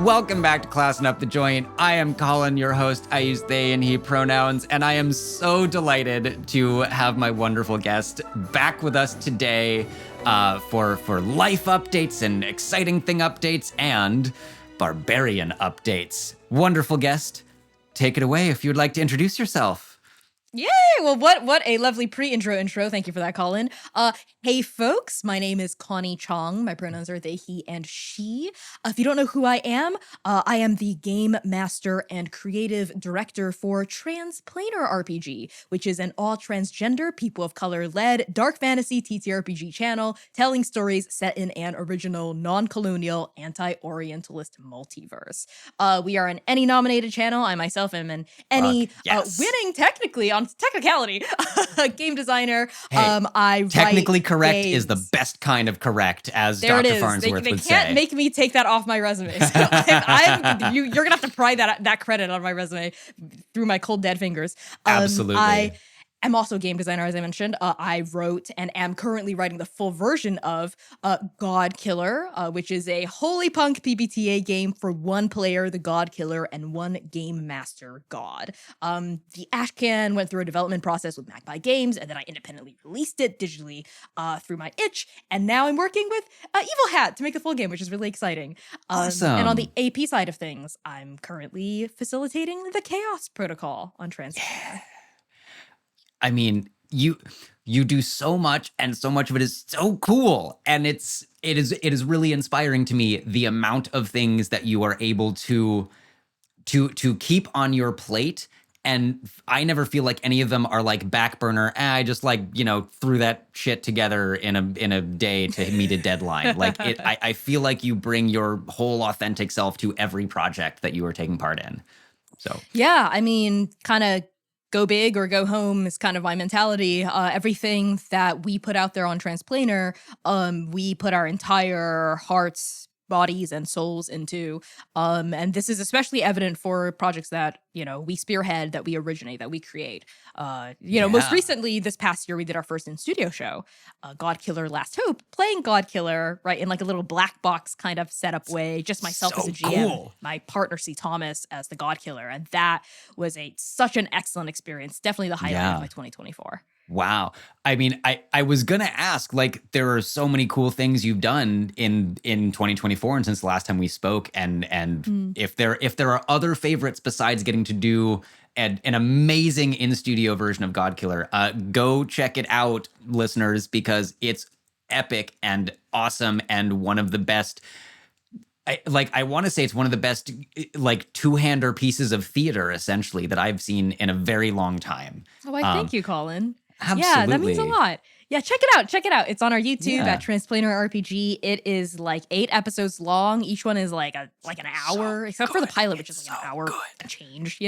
Welcome back to Classing Up the Joint. I am Colin, your host. I use they and he pronouns, and I am so delighted to have my wonderful guest back with us today for life updates and exciting thing updates and barbarian updates. Wonderful guest. Take it away if you would like to introduce yourself. Yay! Well, what a lovely intro. Thank you for that, Colin. Hey, folks. My name is Connie Chang. My pronouns are they, he, and she. If you don't know who I am the game master and creative director for Transplanar RPG, which is an all-transgender, people of color-led dark fantasy TTRPG channel telling stories set in an original, non-colonial, anti-Orientalist multiverse. We are an Emmy-nominated channel. I myself am an Emmy winning, technically, on technicality, game designer. Hey, technically correct games. Is the best kind of correct, as there Dr. Farnsworth they would say. They can't make me take that off my resume. So you're going to have to pry that credit on my resume through my cold, dead fingers. Absolutely. I'm also a game designer, as I mentioned. I wrote and am currently writing the full version of God Killer, which is a holy punk PBTA game for one player, the God Killer, and one game master god. The Ashcan went through a development process with Magpie Games, and then I independently released it digitally through my itch, and now I'm working with Evil Hat to make the full game, which is really exciting. Awesome. And on the AP side of things, I'm currently facilitating the Chaos Protocol on Transplanar. Yeah. I mean, you do so much, and so much of it is so cool, and it is really inspiring to me, the amount of things that you are able to keep on your plate. And I never feel like any of them are like back burner. I just threw that shit together in a day to meet a deadline. I feel like you bring your whole authentic self to every project that you are taking part in. So yeah, I mean, kind of. Go big or go home is kind of my mentality. Everything that we put out there on Transplanar, we put our entire hearts, bodies, and souls into. And this is especially evident for projects that, we spearhead, that we originate, that we create. Most recently, this past year, we did our first in-studio show, God Killer Last Hope, playing God Killer, right, in like a little black box kind of setup way, just myself as a GM, my partner C. Thomas as the God Killer. And that was such an excellent experience. Definitely the highlight of my 2024. Wow. I mean, I was going to ask, there are so many cool things you've done in 2024 and since the last time we spoke. And if there are other favorites besides getting to do an amazing in-studio version of God Killer, go check it out, listeners, because it's epic and awesome and one of the best. I want to say it's one of the best, two-hander pieces of theater, essentially, that I've seen in a very long time. Oh, thank you, Colin. Absolutely. Yeah, that means a lot. Yeah, check it out. It's on our YouTube at Transplanar RPG. It is 8 episodes long. Each one is like an hour, except for the pilot, which is an hour and change. C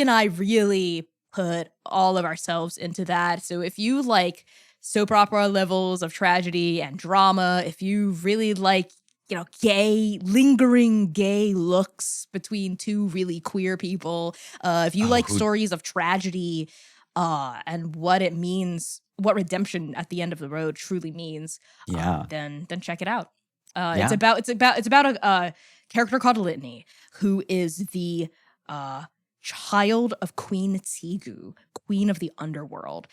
and I really put all of ourselves into that. So if you like soap opera levels of tragedy and drama, if you really like lingering gay looks between two really queer people, if you like stories of tragedy and what it means, what redemption at the end of the road truly means, then check it out. It's about a character called Litany, who is the child of Queen Tsigu, queen of the underworld,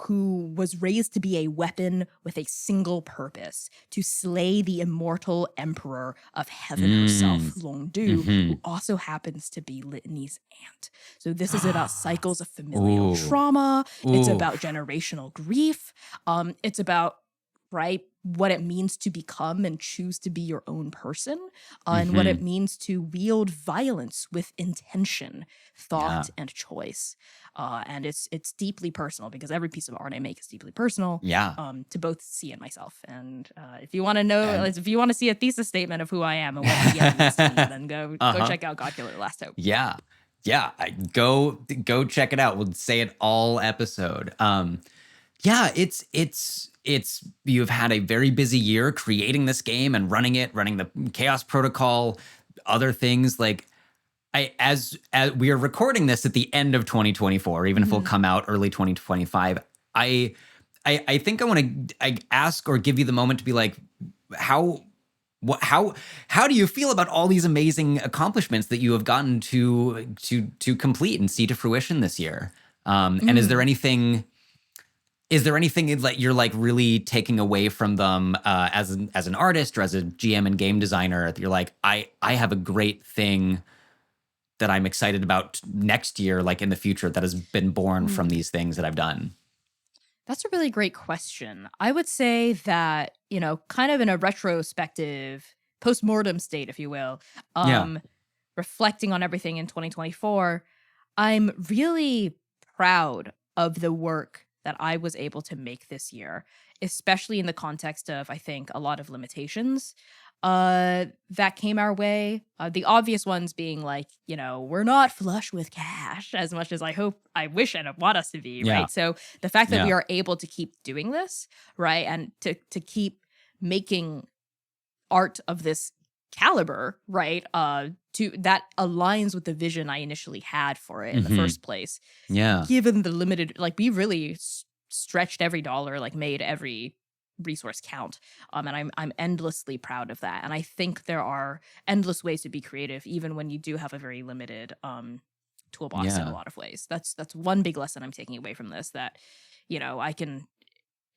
who was raised to be a weapon with a single purpose, to slay the immortal emperor of heaven herself, Longdu, who also happens to be Litany's aunt. So this is about cycles of familial trauma. It's about generational grief. It's about, what it means to become and choose to be your own person, and what it means to wield violence with intention, thought, and choice. And it's deeply personal, because every piece of art I make is deeply personal to both C and myself. And if you want to know, if you want to see a thesis statement of who I am and what DM means to me, then go check out God Killer Last Hope. Yeah. Go check it out. We'll say it all episode. It's you've had a very busy year creating this game and running the Chaos Protocol, other things. As we are recording this at the end of 2024, even if it'll come out early 2025, I think I want to ask or give you the moment to be like, how How do you feel about all these amazing accomplishments that you have gotten to complete and see to fruition this year? And is there anything that you're like really taking away from them as an artist or as a GM and game designer that you're like, I have a great thing that I'm excited about next year, like in the future, that has been born from these things that I've done? That's a really great question. I would say that, kind of in a retrospective, post-mortem state, if you will, Yeah. reflecting on everything in 2024, I'm really proud of the work that I was able to make this year, especially in the context of, I think, a lot of limitations that came our way. The obvious ones being like, we're not flush with cash as much as I wish and want us to be, Yeah. right? So the fact that we Yeah. are able to keep doing this, right, and to keep making art of this caliber, right, to that aligns with the vision I initially had for it in the first place. Yeah. Given the limited, like, we really stretched every dollar, like made every resource count, and I'm endlessly proud of that. And I think there are endless ways to be creative, even when you do have a very limited toolbox in a Yeah. lot of ways. That's one big lesson I'm taking away from this. That I can.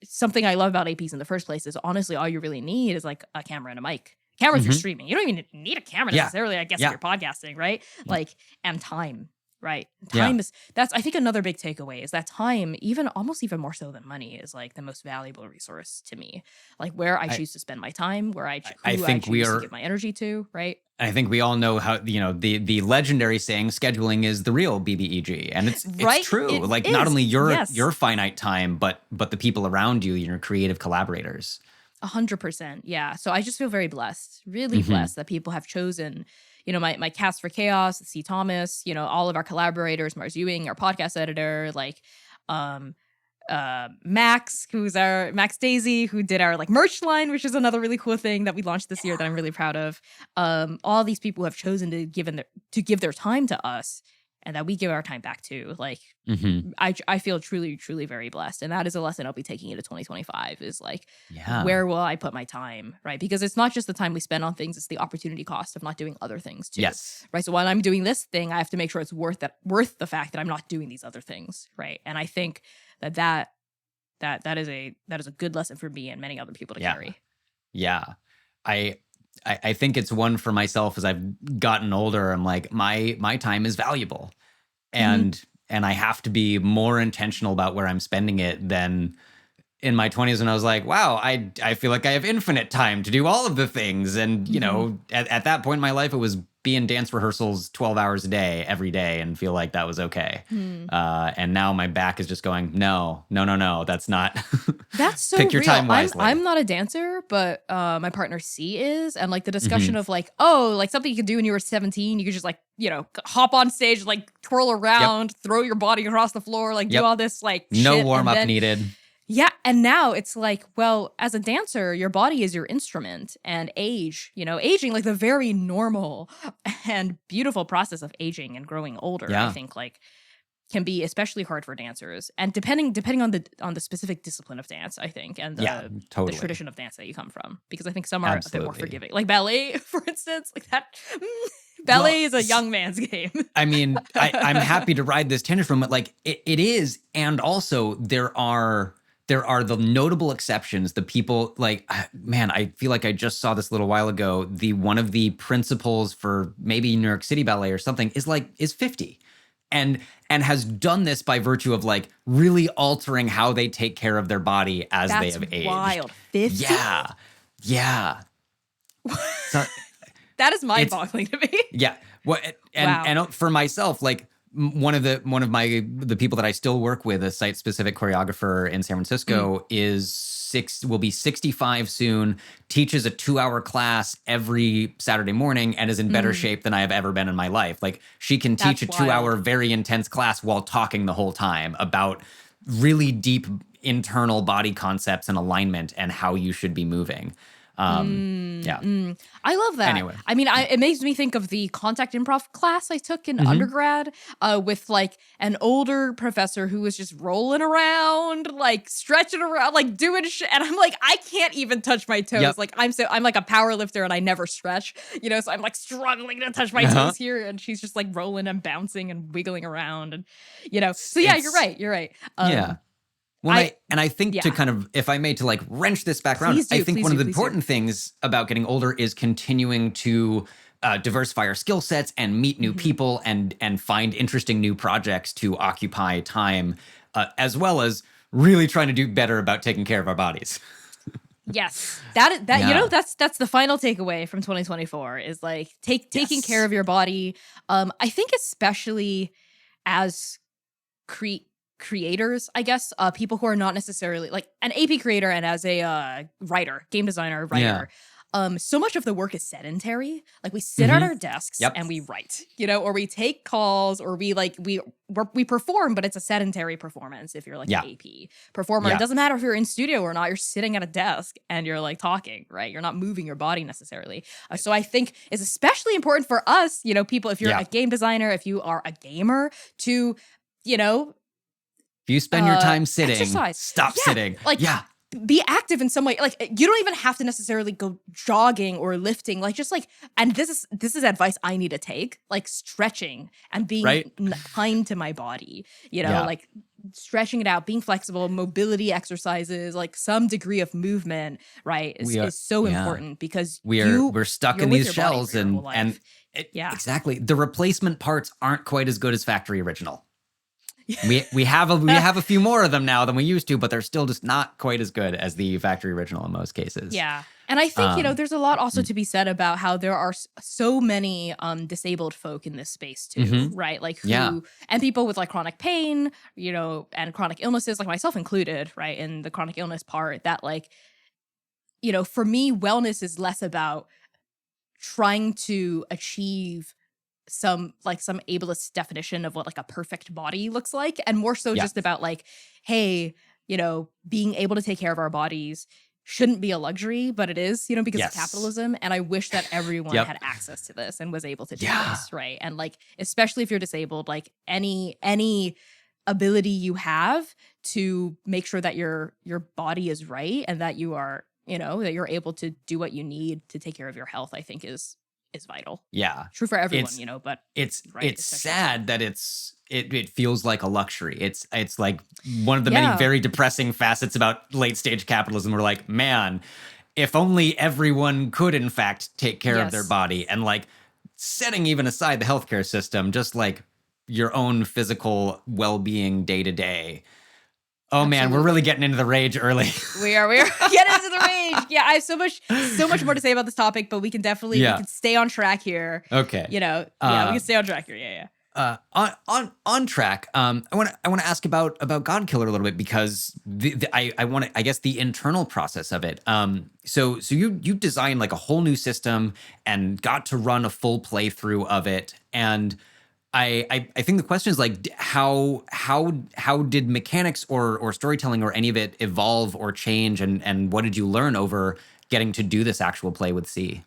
Something I love about APs in the first place is honestly all you really need is like a camera and a mic. Cameras for streaming. You don't even need a camera Yeah. necessarily, I guess, Yeah. if you're podcasting, right? Like, and time, right? Yeah. Time that's I think another big takeaway is that time, almost even more so than money, is like the most valuable resource to me. Like where I choose to spend my time, where I who think I we choose to are. give my energy to, right? I think we all know how the legendary saying scheduling is the real BBEG, and it's Right? true. It Like not is. only Yes. your finite time, but the people around you, your creative collaborators. 100%. Yeah. So I just feel very blessed, really Mhm. blessed that people have chosen, my cast for chaos, C. Thomas, all of our collaborators, Mars Ewing, our podcast editor, like, Max, who's our Max Daisy, who did our like merch line, which is another really cool thing that we launched this year that I'm really proud of. All these people who have chosen to give their time to us, and that we give our time back to. Like, Mhm. I feel truly, truly very blessed. And that is a lesson I'll be taking into 2025 is like, Yeah. where will I put my time? Right. Because it's not just the time we spend on things, it's the opportunity cost of not doing other things too. Yes. Right. So while I'm doing this thing, I have to make sure it's worth the fact that I'm not doing these other things. Right. And I think that is a good lesson for me and many other people to Yeah. carry. Yeah. I think it's one for myself as I've gotten older. I'm like, my time is valuable. And I have to be more intentional about where I'm spending it than in my 20s when I was like, wow, I feel like I have infinite time to do all of the things. And, at that point in my life, it was be in dance rehearsals 12 hours a day, every day, and feel like that was okay. And now my back is just going, no, that's not. That's so Pick your real. time wisely. I'm not a dancer, but my partner C is, and like the discussion of like, oh, like something you could do when you were 17, you could just like, hop on stage, like twirl around, throw your body across the floor, like do all this like no shit, warm and up then- needed. Yeah, and now it's like, well, as a dancer, your body is your instrument, and aging, like the very normal and beautiful process of aging and growing older, Yeah. I think like can be especially hard for dancers, and depending on the specific discipline of dance, I think, and the Totally. tradition of dance that you come from, because I think some are a bit more Absolutely. forgiving, like ballet, for instance, like that. Ballet is a young man's game. I mean, I'm happy to ride this tangent from it. Like it is, and also there are the notable exceptions. The people like, man, I feel like I just saw this a little while ago. One of the principals for maybe New York City Ballet or something is 50. And has done this by virtue of like really altering how they take care of their body as they have aged. Wild. 50? Yeah. So, that is mind-boggling to me. yeah. Well, and for myself, like one of the people that I still work with, a site-specific choreographer in San Francisco, will be 65 soon, teaches a 2-hour class every Saturday morning, and is in better shape than I have ever been in my life. Like she can teach a 2-hour very intense class while talking the whole time about really deep internal body concepts and alignment and how you should be moving. I love that. Anyway. I mean, it makes me think of the contact improv class I took in undergrad with like an older professor who was just rolling around, like stretching around, like doing shit. And I'm like, I can't even touch my toes. Yep. Like I'm like a power lifter and I never stretch, you know, so I'm like struggling to touch my toes here. And she's just like rolling and bouncing and wiggling around and, you know, so yeah, you're right. Yeah. Well, I think to kind of, if I may, to like wrench this back around, I think one of the important things about getting older is continuing to diversify our skill sets and meet new people and find interesting new projects to occupy time, as well as really trying to do better about taking care of our bodies. Yes, that you know, that's the final takeaway from 2024 is like taking care of your body. I think especially as creators, I guess, people who are not necessarily like an AP creator and as a writer, game designer, writer. So much of the work is sedentary. Like we sit at our desks and we write, you know, or we take calls, or we perform, but it's a sedentary performance. If you're like an AP performer, it doesn't matter if you're in studio or not. You're sitting at a desk and you're like talking, right? You're not moving your body necessarily. So I think it's especially important for us, you know, people. If you're a game designer, if you are a gamer, to, you know. If you spend your time sitting, exercise. Stop sitting. Like, be active in some way. Like, you don't even have to necessarily go jogging or lifting. Like, just like, and this is advice I need to take. Like, stretching and being kind to my body. You know, like stretching it out, being flexible, mobility exexercises, like some degree of movement. Right, is so important because we're stuck in these shells exactly. The replacement parts aren't quite as good as factory original. We have a few more of them now than we used to, but they're still just not quite as good as the factory original in most cases. Yeah. And I think, you know, there's a lot also to be said about how there are so many disabled folk in this space too, right? Like and people with like chronic pain, you know, and chronic illnesses, like myself included, right? In the chronic illness part, that like, you know, for me, wellness is less about trying to achieve some ableist definition of what like a perfect body looks like, and more so just about like, hey, you know, being able to take care of our bodies shouldn't be a luxury, but it is, you know, because of capitalism. And I wish that everyone had access to this and was able to do this, right? And like, especially if you're disabled, like any ability you have to make sure that your body is right and that you are, you know, that you're able to do what you need to take care of your health, I think is vital. Yeah. True for everyone, you know, but it's sad that it feels like a luxury. It's like one of the many very depressing facets about late stage capitalism. We're like, man, if only everyone could in fact take care of their body, and like setting even aside the healthcare system, just like your own physical well-being day to day. Oh man, we're really getting into the rage early. We are getting into the rage. Yeah, I have so much more to say about this topic, but we can definitely we can stay on track here. Okay. You know, we can stay on track here. Yeah. On track. I want to ask about Godkiller a little bit, because I want to, I guess, the internal process of it. So you designed like a whole new system and got to run a full playthrough of it, and I think the question is like, how did mechanics or storytelling or any of it evolve or change, and what did you learn over getting to do this actual play with C?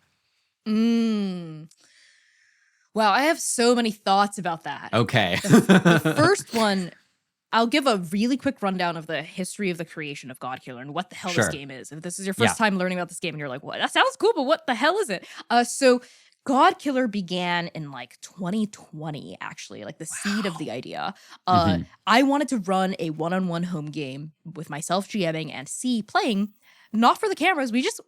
Wow, I have so many thoughts about that. Okay. The first one, I'll give a really quick rundown of the history of the creation of Godkiller and what the hell this game is. If this is your first time learning about this game and you're like, what? That sounds cool, but what the hell is it? So Godkiller began in like 2020, actually, like the seed of the idea. I wanted to run a one-on-one home game with myself GMing and C playing, not for the cameras. We just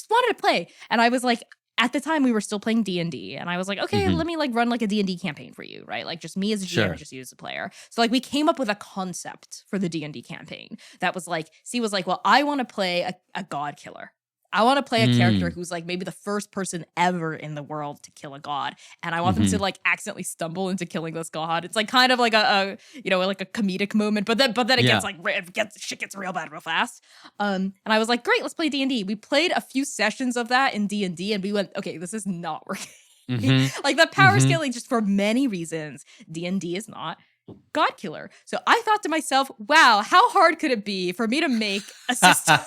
wanted to play. And I was like, at the time we were still playing D&D, and I was like, okay, let me like run like a D&D campaign for you, right? Like just me as a GM and just you as a player. So like we came up with a concept for the D&D campaign that was like, C was like, well, I want to play a Godkiller. I want to play a character who's like maybe the first person ever in the world to kill a god, and I want them to like accidentally stumble into killing this god. It's like kind of like a you know, like a comedic moment, but then it gets like shit gets real bad real fast. And I was like, great, let's play D&D. We played a few sessions of that in D&D, and we went, okay, this is not working. Like the power scaling, just for many reasons, D&D is not God Killer. So I thought to myself, wow, how hard could it be for me to make a system,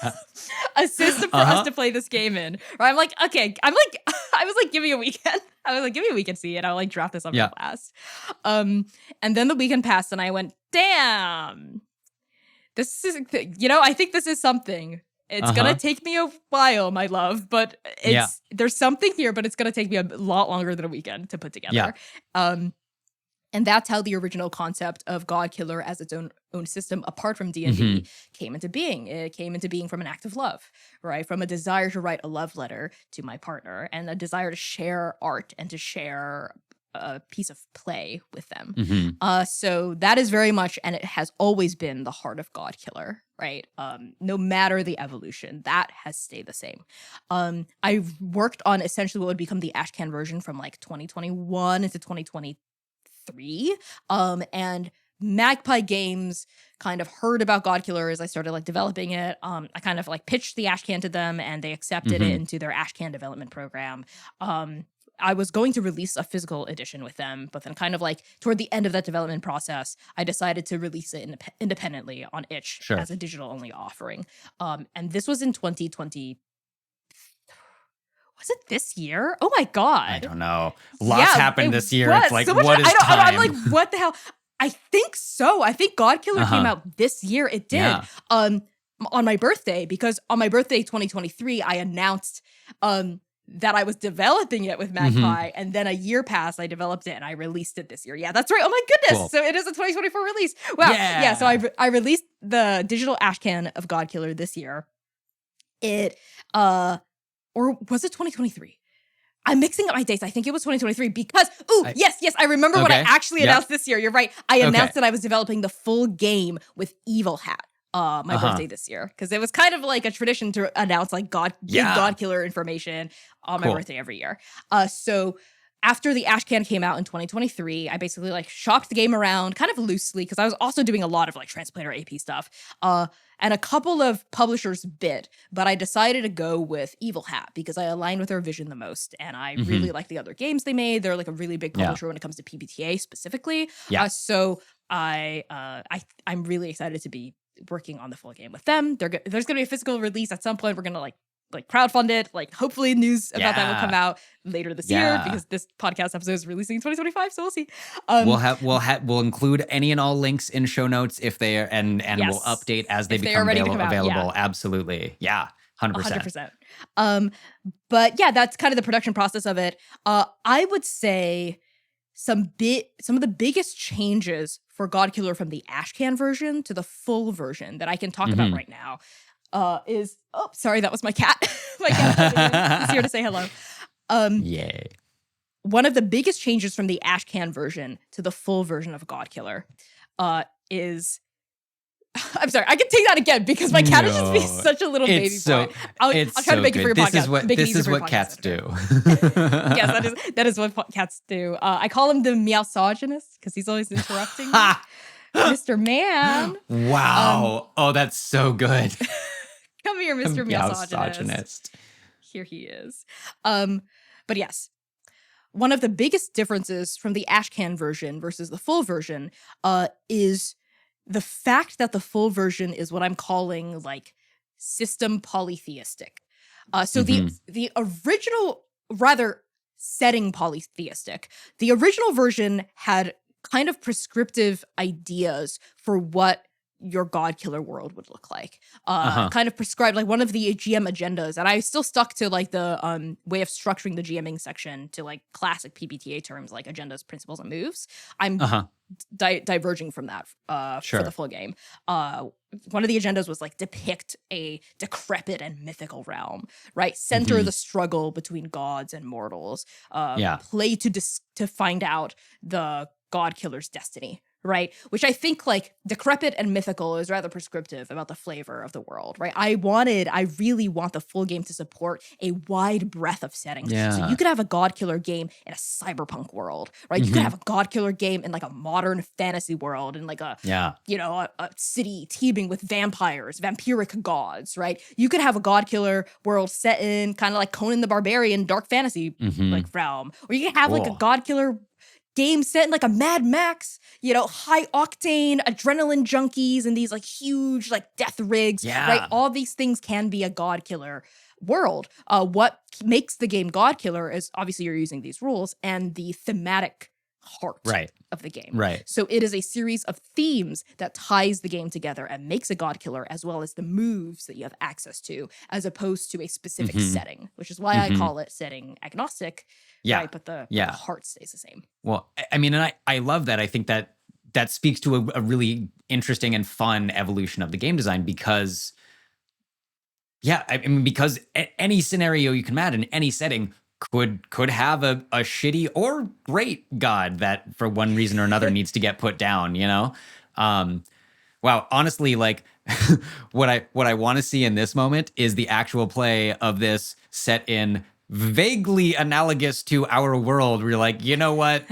a system for us to play this game in? Or I'm like, okay, I was like, give me a weekend. I was like, give me a weekend, see it. I'll like draft this up real fast. And then the weekend passed and I went, damn, this is, I think this is something. It's gonna take me a while, my love, but there's something here, but it's gonna take me a lot longer than a weekend to put together. And that's how the original concept of God Killer as its own system, apart from D&D, came into being. It came into being from an act of love, right? From a desire to write a love letter to my partner and a desire to share art and to share a piece of play with them. So that is very much, and it has always been the heart of God Killer, right? No matter the evolution, that has stayed the same. I worked on essentially what would become the Ashcan version from like 2021 into 2023. And Magpie Games kind of heard about God Killer as I started like developing it. I kind of like pitched the Ashcan to them and they accepted it into their Ashcan development program. I was going to release a physical edition with them, but then kind of like toward the end of that development process, I decided to release it independently on itch as a digital only offering. And this was in 2020. Was it this year? Oh my God. I don't know. Lots happened this year. It's like, so much, what is time? I'm like, what the hell? I think so. I think God Killer came out this year. It did. On my birthday, because on my birthday 2023, I announced that I was developing it with Magpie, and then a year passed, I developed it, and I released it this year. Yeah, that's right. Oh my goodness. Cool. So it is a 2024 release. Wow. Yeah, so I released the digital Ashcan of God Killer this year. Or was it 2023? I'm mixing up my dates. I think it was 2023 because, yes, I remember what I actually announced this year. You're right. I announced that I was developing the full game with Evil Hat. My birthday this year, because it was kind of like a tradition to announce like God Killer information on my birthday every year. So after the Ashcan came out in 2023, I basically like shopped the game around kind of loosely because I was also doing a lot of like translator AP stuff. And a couple of publishers bid, but I decided to go with Evil Hat because I aligned with their vision the most, and I really like the other games they made. They're like a really big publisher when it comes to PBTA specifically. So I'm really excited to be working on the full game with them. There's going to be a physical release at some point. We're going to like crowdfund it. Like hopefully news about that will come out later this year because this podcast episode is releasing in 2025. So we'll see. We'll include any and all links in show notes if they are, and we'll update as they become available. Absolutely. Yeah. 100%. But yeah, that's kind of the production process of it. I would say some of the biggest changes for God Killer from the Ashcan version to the full version that I can talk about right now is, sorry, that was my cat. My cat is here to say hello. Yay. One of the biggest changes from the Ashcan version to the full version of God Killer is, I'm sorry, I can take that again because my cat is just being such a little baby boy. I'll try to make it for your podcast. This is what cats do. Yes, that is what cats do. I call him the meowsogynist because he's always interrupting me. Mr. Man. Wow. That's so good. Come here, Mr. Meowsogynist. Here he is. But yes, one of the biggest differences from the Ashcan version versus the full version is the fact that the full version is what I'm calling like system polytheistic. So the original, rather setting polytheistic, the original version had kind of prescriptive ideas for what your God Killer world would look like. Kind of prescribed like one of the GM agendas, and I still stuck to like the way of structuring the GMing section to like classic PBTA terms like agendas, principles, and moves. I'm diverging from that for the full game. One of the agendas was like depict a decrepit and mythical realm, right? Center the struggle between gods and mortals. Play to find out the God Killer's destiny, right? Which I think like decrepit and mythical is rather prescriptive about the flavor of the world, right? I really want the full game to support a wide breadth of settings. So you could have a God Killer game in a cyberpunk world, right? You could have a God Killer game in like a modern fantasy world in like a city teeming with vampires, vampiric gods, right? You could have a God Killer world set in kind of like Conan the Barbarian dark fantasy like realm, or you could have like a God Killer game set in like a Mad Max, high octane adrenaline junkies and these like huge like death rigs, right? All these things can be a god killer world. What makes the game god killer is obviously you're using these rules and the thematic heart of the game. So it is a series of themes that ties the game together and makes a god killer, as well as the moves that you have access to, as opposed to a specific setting, which is why I call it setting agnostic. Right, but the heart stays the same. Well, I mean, and I love that. I think that speaks to a really interesting and fun evolution of the game design because, because any scenario you can imagine, any setting could have a shitty or great god that for one reason or another needs to get put down, Wow, honestly, like what I want to see in this moment is the actual play of this set in vaguely analogous to our world where you're like, you know what?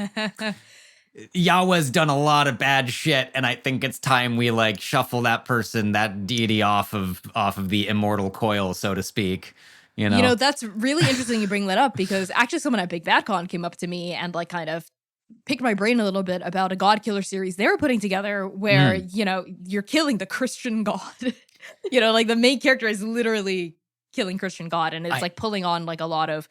Yahweh's done a lot of bad shit, and I think it's time we like shuffle that deity off of the immortal coil, so to speak. That's really interesting you bring that up because actually someone at Big Bad Con came up to me and like kind of picked my brain a little bit about a god killer series they were putting together where, you're killing the Christian god. Like the main character is literally killing Christian god, and it's like pulling on like a lot of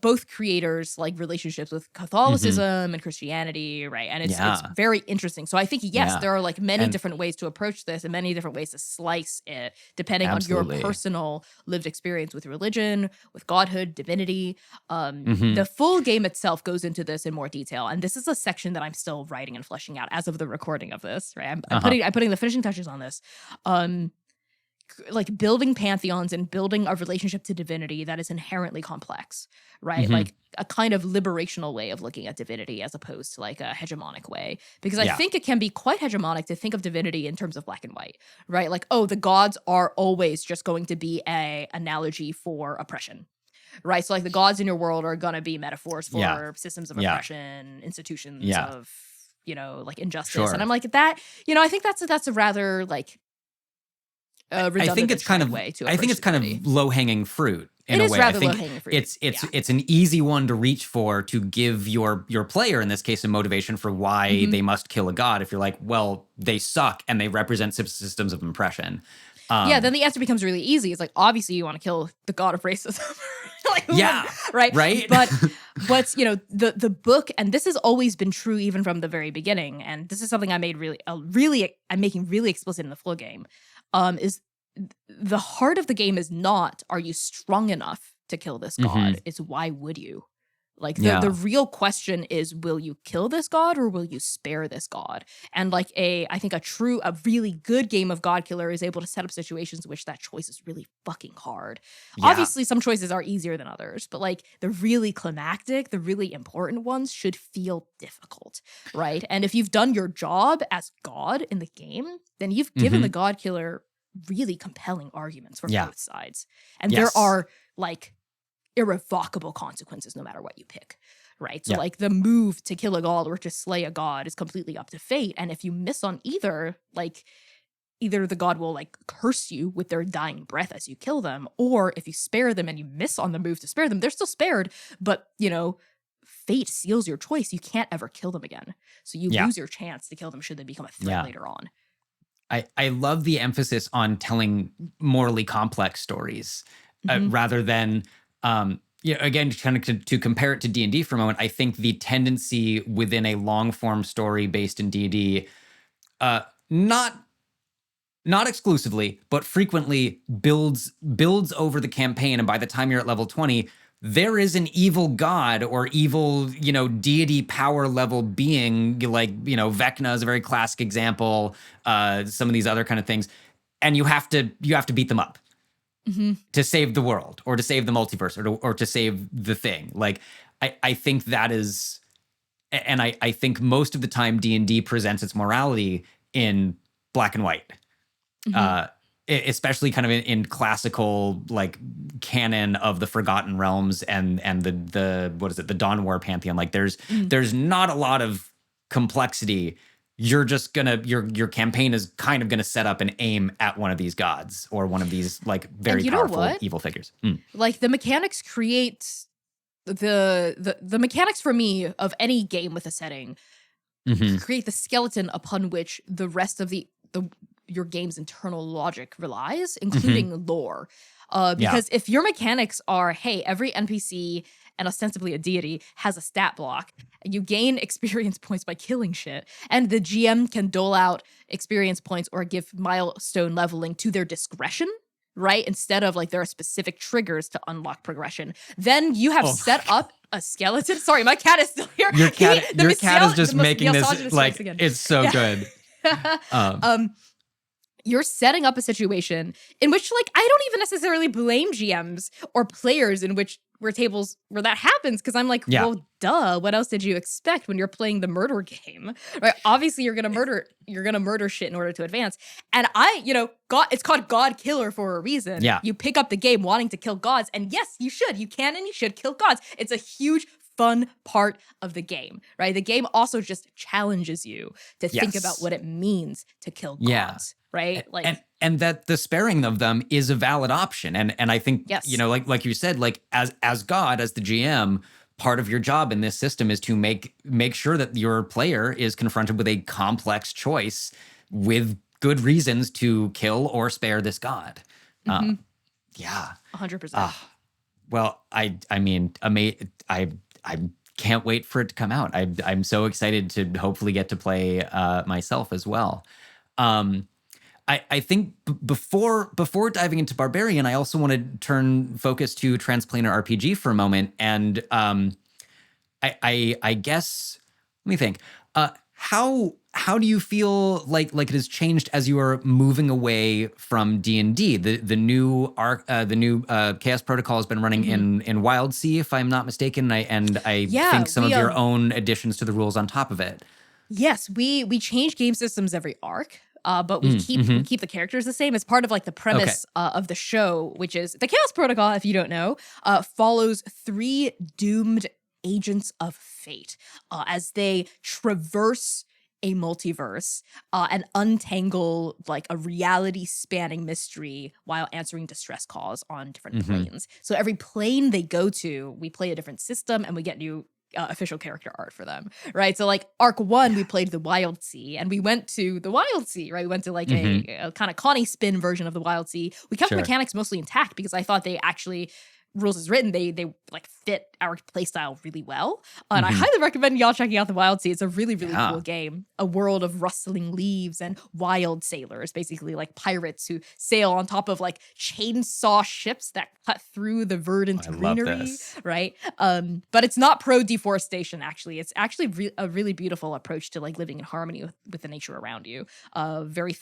both creators like relationships with Catholicism and Christianity, right? And it's very interesting. So I think there are like many different ways to approach this and many different ways to slice it depending on your personal lived experience with religion, with godhood, divinity. The full game itself goes into this in more detail, and this is a section that I'm still writing and fleshing out as of the recording of this, right? I'm putting the finishing touches on this. Like building pantheons and building a relationship to divinity that is inherently complex, right? Like a kind of liberational way of looking at divinity as opposed to like a hegemonic way. Because I think it can be quite hegemonic to think of divinity in terms of black and white, right? Like, oh, the gods are always just going to be a analogy for oppression, right? So like the gods in your world are going to be metaphors for systems of oppression, institutions of, like injustice. And I'm like that, I think that's a rather like, I think it's kind of low hanging fruit in a way. It is rather low hanging fruit. It's an easy one to reach for to give your player in this case a motivation for why they must kill a god. If you're like, well, they suck and they represent systems of oppression. Then the answer becomes really easy. It's like obviously you want to kill the god of racism. Right. But the book, and this has always been true even from the very beginning, and this is something I made I'm making really explicit in the full game. Is the heart of the game is not, are you strong enough to kill this god? It's why would you? Like the real question is, will you kill this god or will you spare this god? And like I think a really good game of god killer is able to set up situations in which that choice is really fucking hard. Obviously some choices are easier than others, but like the really climactic, the really important ones should feel difficult, right? And if you've done your job as god in the game, then you've given the god killer really compelling arguments from both sides. And there are like irrevocable consequences no matter what you pick, right? So like the move to kill a god or to slay a god is completely up to fate. And if you miss on either, like either the god will like curse you with their dying breath as you kill them, or if you spare them and you miss on the move to spare them, they're still spared, but fate seals your choice. You can't ever kill them again. So you lose your chance to kill them should they become a threat later on. I love the emphasis on telling morally complex stories rather than, again, kind of to compare it to D&D for a moment. I think the tendency within a long form story based in D&D, not exclusively, but frequently builds over the campaign. And by the time you're at level 20, there is an evil god or evil, deity power level being, like, Vecna is a very classic example, some of these other kind of things. And you have to beat them up to save the world or to save the multiverse or to save the thing. Like, I think that is, and I think most of the time D&D presents its morality in black and white. Especially kind of in classical like canon of the Forgotten Realms and the what is it, the Dawn War pantheon. Like there's not a lot of complexity. You're just gonna your campaign is kind of gonna set up and aim at one of these gods or one of these like very powerful evil figures. Like the mechanics create the mechanics for me of any game with a setting Mm-hmm. create the skeleton upon which the rest of the your game's internal logic relies, including lore. Yeah. Because if your mechanics are, hey, every NPC and ostensibly a deity has a stat block, and you gain experience points by killing shit, and the GM can dole out experience points or give milestone leveling to their discretion, right? Instead of like there are specific triggers to unlock progression, then you have set up a skeleton. Sorry, my cat is still here. Your cat is just making this like again. it's so good. You're setting up a situation in which, like, I don't even necessarily blame GMs or players in which where that happens, because I'm like, well, duh, what else did you expect when you're playing the murder game? Right? Obviously you're gonna murder shit in order to advance. And it's called God Killer for a reason. Yeah. You pick up the game wanting to kill gods, and yes, you can and you should kill gods. It's a huge fun part of the game, right? The game also just challenges you to think about what it means to kill gods. Right? And that the sparing of them is a valid option. And I think, like you said, like as God, as the GM, part of your job in this system is to make sure that your player is confronted with a complex choice with good reasons to kill or spare this God. 100%. Well, I can't wait for it to come out. I'm so excited to hopefully get to play myself as well. I think before diving into Barbarian, I also want to turn focus to Transplanar RPG for a moment. And I guess, let me think. How do you feel like it has changed as you are moving away from D&D? The new Chaos Protocol has been running in WildSea, if I'm not mistaken. I think some of your own additions to the rules on top of it. Yes, we change game systems every arc. But we keep the characters the same as part of like the premise of the show, which is the Chaos Protocol, if you don't know, follows 3 doomed agents of fate as they traverse a multiverse and untangle like a reality spanning mystery while answering distress calls on different planes. So every plane they go to, we play a different system and we get new official character art for them, right? So like arc 1, we played the Wild Sea, and we went to the Wild Sea, right? We went to like a kind of Connie spin version of the Wild Sea. We kept the mechanics mostly intact because I thought they actually, rules as written, they like fit our playstyle really well. And I highly recommend y'all checking out the Wild Sea. It's a really, really cool game. A world of rustling leaves and wild sailors, basically like pirates who sail on top of like chainsaw ships that cut through the verdant greenery, right? But it's not pro deforestation, actually. It's actually a really beautiful approach to like living in harmony with the nature around you. Very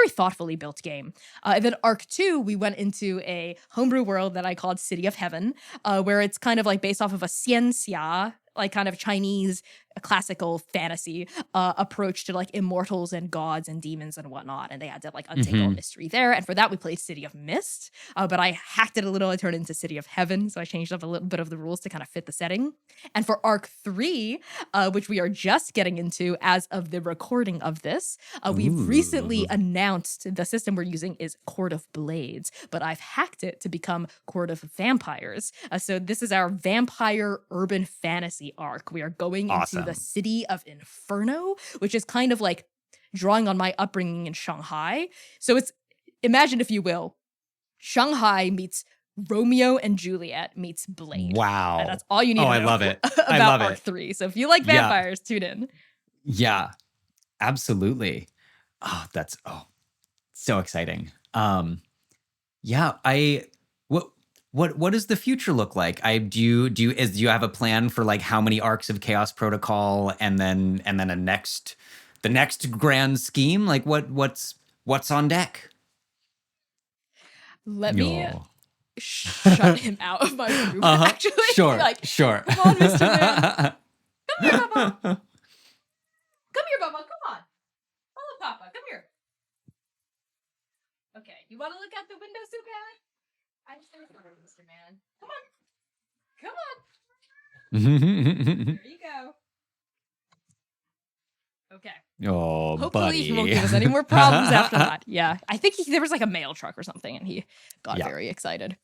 thoughtfully built game. And then arc 2, we went into a homebrew world that I called City of Heaven, where it's kind of like based off of a xianxia, like kind of Chinese classical fantasy approach to like immortals and gods and demons and whatnot. And they had to like untangle a mystery there. And for that, we played City of Mist, but I hacked it a little. I turned it into City of Heaven. So I changed up a little bit of the rules to kind of fit the setting. And for arc 3, which we are just getting into as of the recording of this, we've recently announced the system we're using is Court of Blades, but I've hacked it to become Court of Vampires. So this is our vampire urban fantasy arc. We are going into the City of Inferno, which is kind of like drawing on my upbringing in Shanghai. So it's, imagine if you will, Shanghai meets Romeo and Juliet meets Blade. Wow. And that's all you need to know. I love it. about arc 3. So if you like vampires, tune in. Yeah, absolutely. Oh, that's so exciting. What does the future look like? Do you have a plan for like how many arcs of Chaos Protocol and then the next grand scheme? Like what's on deck? Let me shut him out of my room. Actually, sure. Come on, Mr. Man. Come here, Bubba. Come here, Bubba. Come on. Follow Papa. Come here. Okay, you want to look out the window so bad? I'm so sorry, Mr. Man. Come on. There you go. Okay. Oh, hopefully buddy. he won't give us any more problems after that. Yeah. I think there was like a mail truck or something and he got very excited.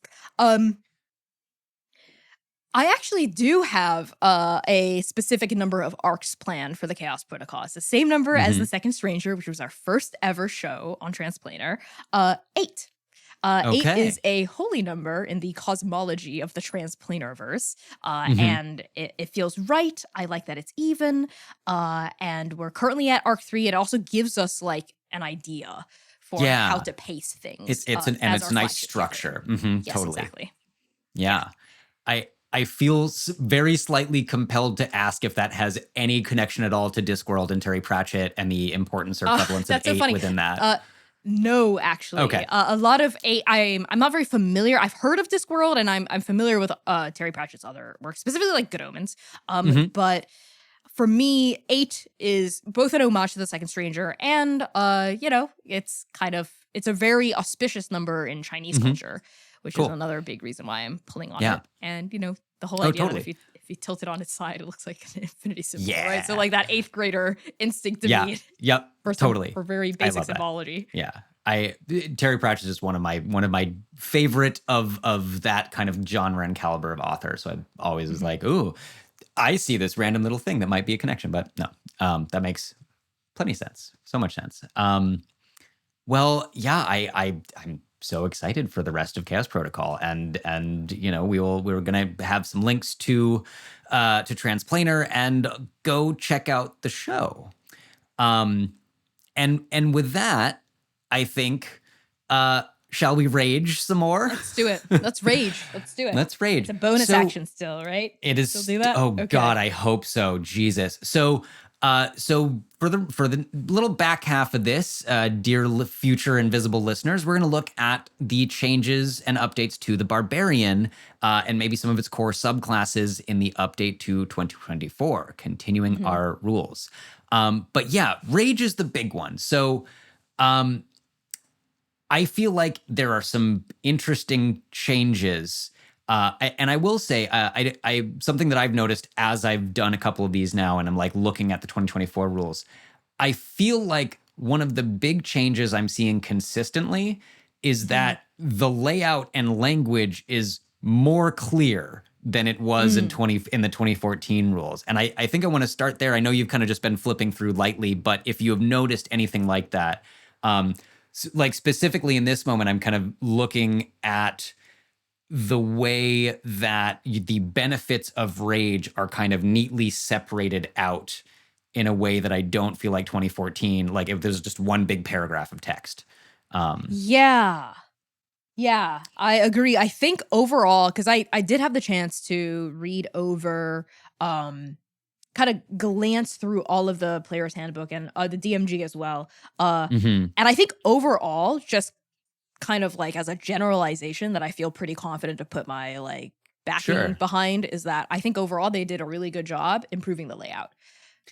I actually do have a specific number of arcs planned for the Chaos Protocol. It's the same number as the Second Stranger, which was our first ever show on Transplanar. 8. 8 Okay. is a holy number in the cosmology of the Transplanarverse, and it feels right. I like that it's even, and we're currently at arc 3. It also gives us like an idea for how to pace things. It's a nice structure. Yes, Totally. exactly. Yeah. I feel very slightly compelled to ask if that has any connection at all to Discworld and Terry Pratchett and the importance or prevalence of 8 within that. No, actually. Okay. A lot of 8, I'm not very familiar. I've heard of Discworld, and I'm familiar with Terry Pratchett's other work, specifically like Good Omens. But for me, 8 is both an homage to the Second Stranger, and it's a very auspicious number in Chinese culture, which is another big reason why I'm pulling on it. And the whole idea that if you tilt it on its side, it looks like an infinity symbol, right? So like that 8th grader instinct to me. Yep. For very basic symbology. Yeah. Terry Pratchett is one of my favorite of that kind of genre and caliber of author. So I always was like, ooh, I see this random little thing that might be a connection, but no, that makes plenty of sense. So much sense. Well, yeah, I'm so excited for the rest of Chaos Protocol, and we're gonna have some links to Transplanar and go check out the show. And with that, I think, shall we rage some more? Let's do it. Let's rage. Let's do it. Let's rage. It's a bonus action still, right? It is. Still do that? Oh, okay. God, I hope so. Jesus. So for the little back half of this, dear future invisible listeners, we're going to look at the changes and updates to the Barbarian and maybe some of its core subclasses in the update to 2024, continuing our rules. But yeah, rage is the big one. So I feel like there are some interesting changes. And I will say, I something that I've noticed as I've done a couple of these now, and I'm like looking at the 2024 rules, I feel like one of the big changes I'm seeing consistently is that the layout and language is more clear than it was in the 2014 rules. And I think I want to start there. I know you've kind of just been flipping through lightly, but if you have noticed anything like that, like specifically in this moment, I'm kind of looking at the way that the benefits of rage are kind of neatly separated out in a way that I don't feel like 2014, like if there's just one big paragraph of text. Yeah, I agree. I think overall, because I did have the chance to read over, kind of glance through all of the player's handbook and the DMG as well. And I think overall, just kind of like as a generalization that I feel pretty confident to put my like backing behind is that I think overall they did a really good job improving the layout,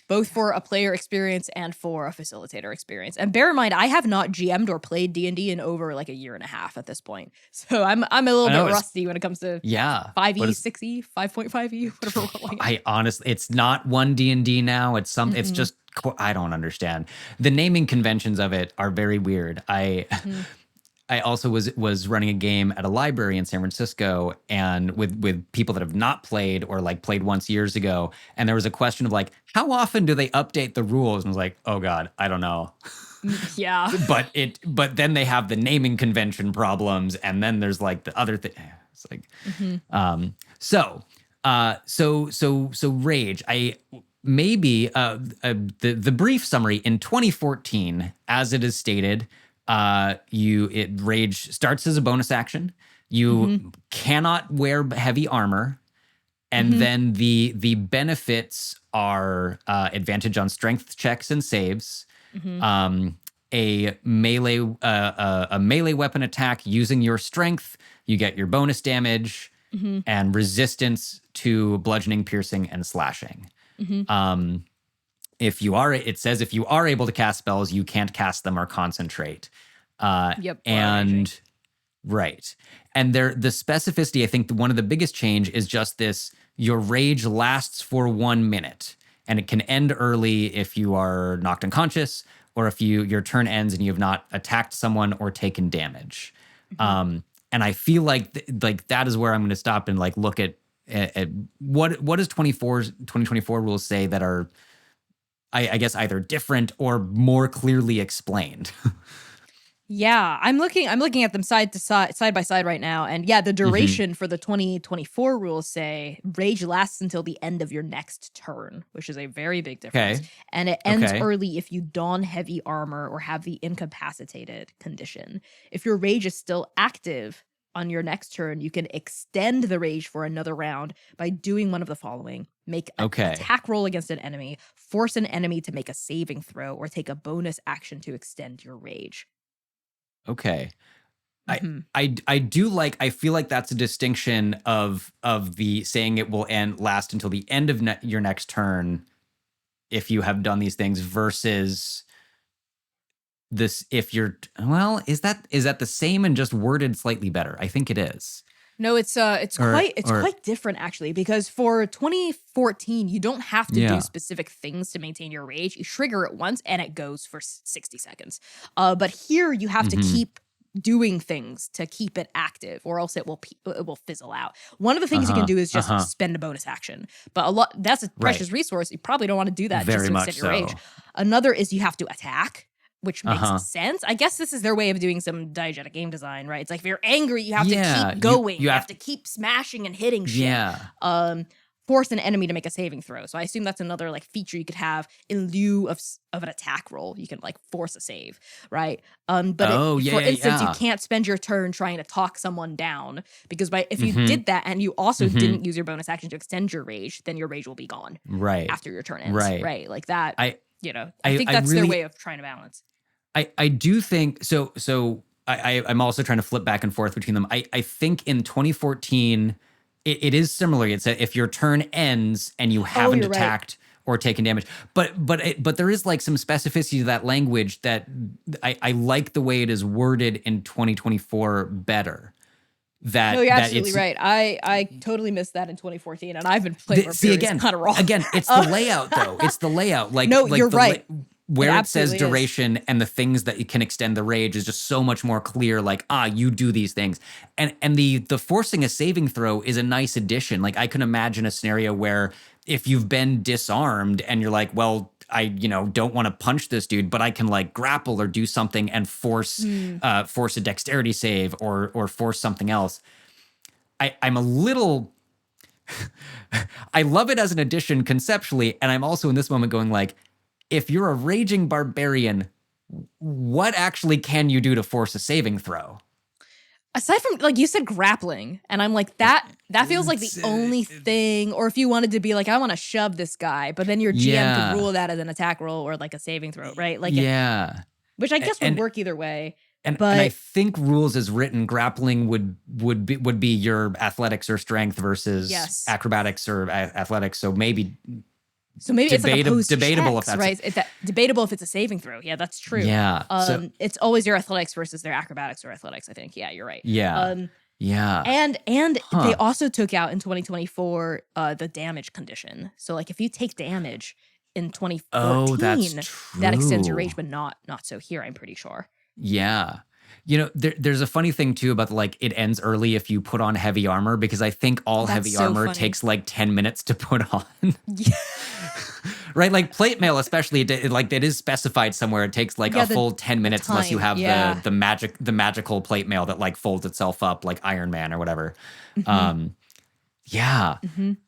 both for a player experience and for a facilitator experience. And bear in mind, I have not GM'd or played D&D in over like a year and a half at this point. So I'm a little bit rusty when it comes to 5e, 6e, 5.5e, whatever we're calling it. I honestly, it's not one D&D now. It's it's just, I don't understand. The naming conventions of it are very weird. I also was running a game at a library in San Francisco, and with people that have not played or like played once years ago, and there was a question of like, how often do they update the rules? And I was like, oh God, I don't know. Yeah. But then they have the naming convention problems, and then there's like the other thing. It's like, so rage. The brief summary in 2014, as it is stated. Rage starts as a bonus action. You cannot wear heavy armor, and then the benefits are advantage on strength checks and saves, a melee weapon attack using your strength. You get your bonus damage and resistance to bludgeoning, piercing, and slashing. If you are able to cast spells, you can't cast them or concentrate. And right. And the specificity, I think one of the biggest change is just this: your rage lasts for 1 minute, and it can end early if you are knocked unconscious, or if your turn ends and you have not attacked someone or taken damage. And I feel like that is where I'm going to stop and like look at what does 2024 rules say that are, I guess, either different or more clearly explained? Yeah, I'm looking at them side by side right now, and yeah, the duration for the 2024 rules say rage lasts until the end of your next turn, which is a very big difference. Okay. And it ends Okay. early if you don heavy armor or have the incapacitated condition. If your rage is still active on your next turn, you can extend the rage for another round by doing one of the following: make an Okay. attack roll against an enemy, force an enemy to make a saving throw, or take a bonus action to extend your rage. Okay. Mhm. I do like, I feel like that's a distinction of the saying it will last until the end of your next turn if you have done these things, versus this if you're, well, is that the same and just worded slightly better? I think it is. No, it's Or quite different actually, because for 2014 you don't have to Yeah. do specific things to maintain your rage. You trigger it once and it goes for 60 seconds. But here you have to keep doing things to keep it active, or else it will fizzle out. One of the things you can do is just spend a bonus action, but that's a precious resource. You probably don't want to do that Very just to much extend your rage. so. Another is you have to attack, which makes sense. I guess this is their way of doing some diegetic game design, right? It's like if you're angry, you have to keep going. You have to keep smashing and hitting shit. Yeah. Force an enemy to make a saving throw. So I assume that's another like feature you could have in lieu of an attack roll. You can like force a save, right? But for instance, you can't spend your turn trying to talk someone down, because if you did that and you also didn't use your bonus action to extend your rage, then your rage will be gone after your turn ends, right? Like that. I think that's their way of trying to balance. I do think so. I'm also trying to flip back and forth between them. I think in 2014, it is similar. It's that if your turn ends and you haven't attacked or taken damage, but there is like some specificity to that language that I like the way it is worded in 2024 better. That no, you're absolutely right. I totally missed that in 2014, and I've been playing Barbarians kind of wrong. Again, it's the layout though. It's the layout. Like no, like you're right. Where it says duration and the things that you can extend the rage is just so much more clear. Like, you do these things. And the forcing a saving throw is a nice addition. Like, I can imagine a scenario where if you've been disarmed and you're like, well, I don't want to punch this dude, but I can like grapple or do something and force a dexterity save or force something else. I'm a little I love it as an addition conceptually, and I'm also in this moment going like, if you're a raging barbarian, what actually can you do to force a saving throw? Aside from, like you said, grappling, and I'm like, that feels like the only thing. Or if you wanted to be like, I want to shove this guy, but then your GM could rule that as an attack roll or like a saving throw, right? Like, which I guess would work either way. And I think rules as written, grappling would be your athletics or strength versus acrobatics or athletics. So maybe it's like opposed debatable checks, if that's right. It's debatable if it's a saving throw. Yeah, that's true. Yeah. It's always your athletics versus their acrobatics or athletics, I think. Yeah, you're right. Yeah. And they also took out in 2024 the damage condition. So like if you take damage in 2014, that extends your rage, but not so here, I'm pretty sure. Yeah. There's a funny thing too about like it ends early if you put on heavy armor, because I think heavy armor takes like 10 minutes to put on. Yeah. Right? Like plate mail, especially, it is specified somewhere. It takes like a full 10 minutes unless you have the magical plate mail that like folds itself up like Iron Man or whatever.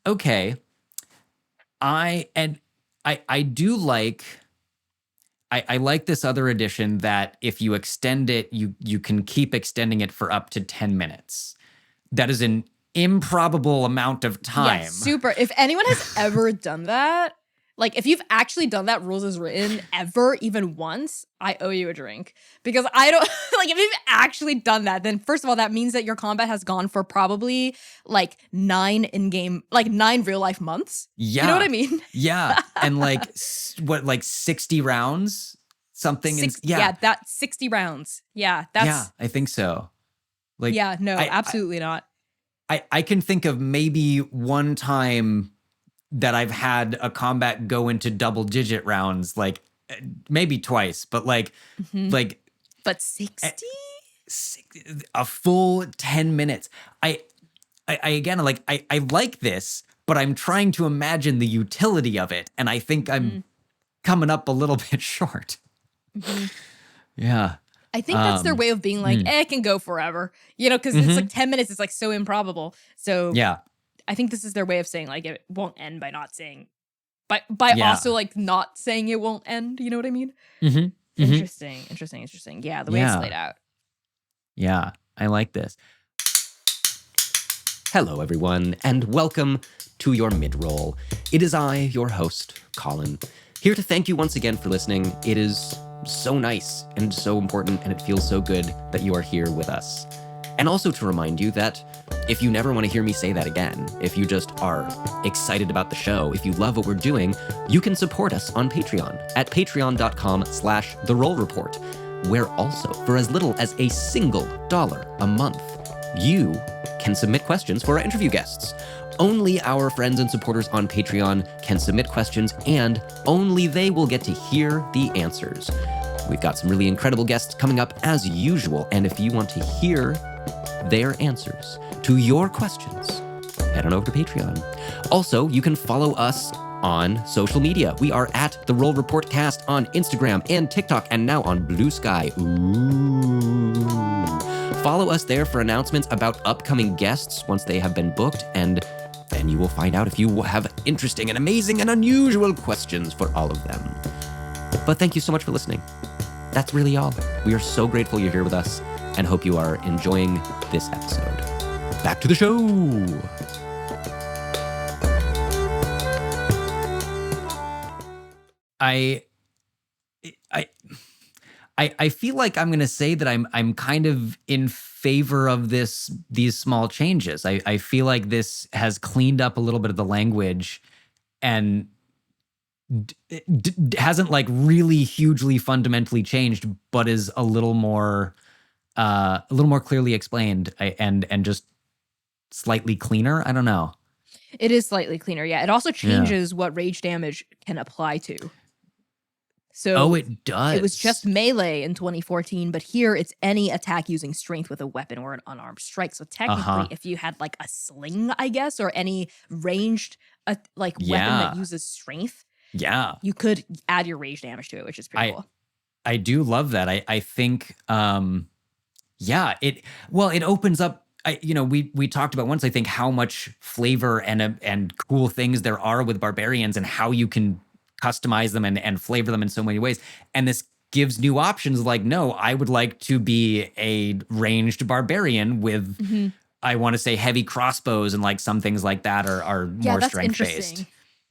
Okay. I do like, I like this other addition that if you extend it, you can keep extending it for up to 10 minutes. That is an improbable amount of time. Yeah, super. If anyone has ever done that, like if you've actually done that rules as written ever, even once, I owe you a drink. Because I don't, like if you've actually done that, then first of all, that means that your combat has gone for probably like 9 real life months. Yeah. You know what I mean? Yeah. And like, 60 rounds? Something? That 60 rounds. Yeah. I think so. Like, absolutely not. I can think of maybe one time that I've had a combat go into double digit rounds, like maybe twice, but but 60? A full 10 minutes. I again, like, I like this, but I'm trying to imagine the utility of it, and I think I'm coming up a little bit short. Yeah. I think that's their way of being like, it can go forever, because it's like 10 minutes is like so improbable. So Yeah. I think this is their way of saying like it won't end by not saying, by also like not saying it won't end. You know what I mean? Interesting. Yeah, the way it's laid out. Yeah, I like this. Hello, everyone, and welcome to your mid-roll. It is I, your host, Colin, here to thank you once again for listening. It is so nice and so important, and it feels so good that you are here with us. And also to remind you that if you never want to hear me say that again, if you just are excited about the show, if you love what we're doing, you can support us on Patreon at patreon.com/therollreport, where also, for as little as a single dollar a month, you can submit questions for our interview guests. Only our friends and supporters on Patreon can submit questions, and only they will get to hear the answers. We've got some really incredible guests coming up as usual, and if you want to hear their answers to your questions, head on over to Patreon. Also, you can follow us on social media. We are at The Roll Report Cast on Instagram and TikTok, and now on Blue Sky. Ooh. Follow us there for announcements about upcoming guests once they have been booked, and then you will find out if you have interesting and amazing and unusual questions for all of them. But thank you so much for listening. That's really all. We are so grateful you're here with us and hope you are enjoying this episode. Back to the show. I feel like I'm going to say that I'm kind of in favor of these small changes. I feel like this has cleaned up a little bit of the language and hasn't like really hugely fundamentally changed, but is a little more clearly explained and just slightly cleaner. I don't know. It is slightly cleaner. Yeah. It also changes what rage damage can apply to. So it does. It was just melee in 2014, but here it's any attack using strength with a weapon or an unarmed strike. So technically, if you had like a sling, I guess, or any ranged weapon that uses strength, you could add your rage damage to it, which is pretty cool. I do love that. I think, it opens up. We talked about once, I think, how much flavor and cool things there are with barbarians and how you can customize them and flavor them in so many ways. And this gives new options like, no, I would like to be a ranged barbarian with, I want to say heavy crossbows, and like some things like that are more strength based.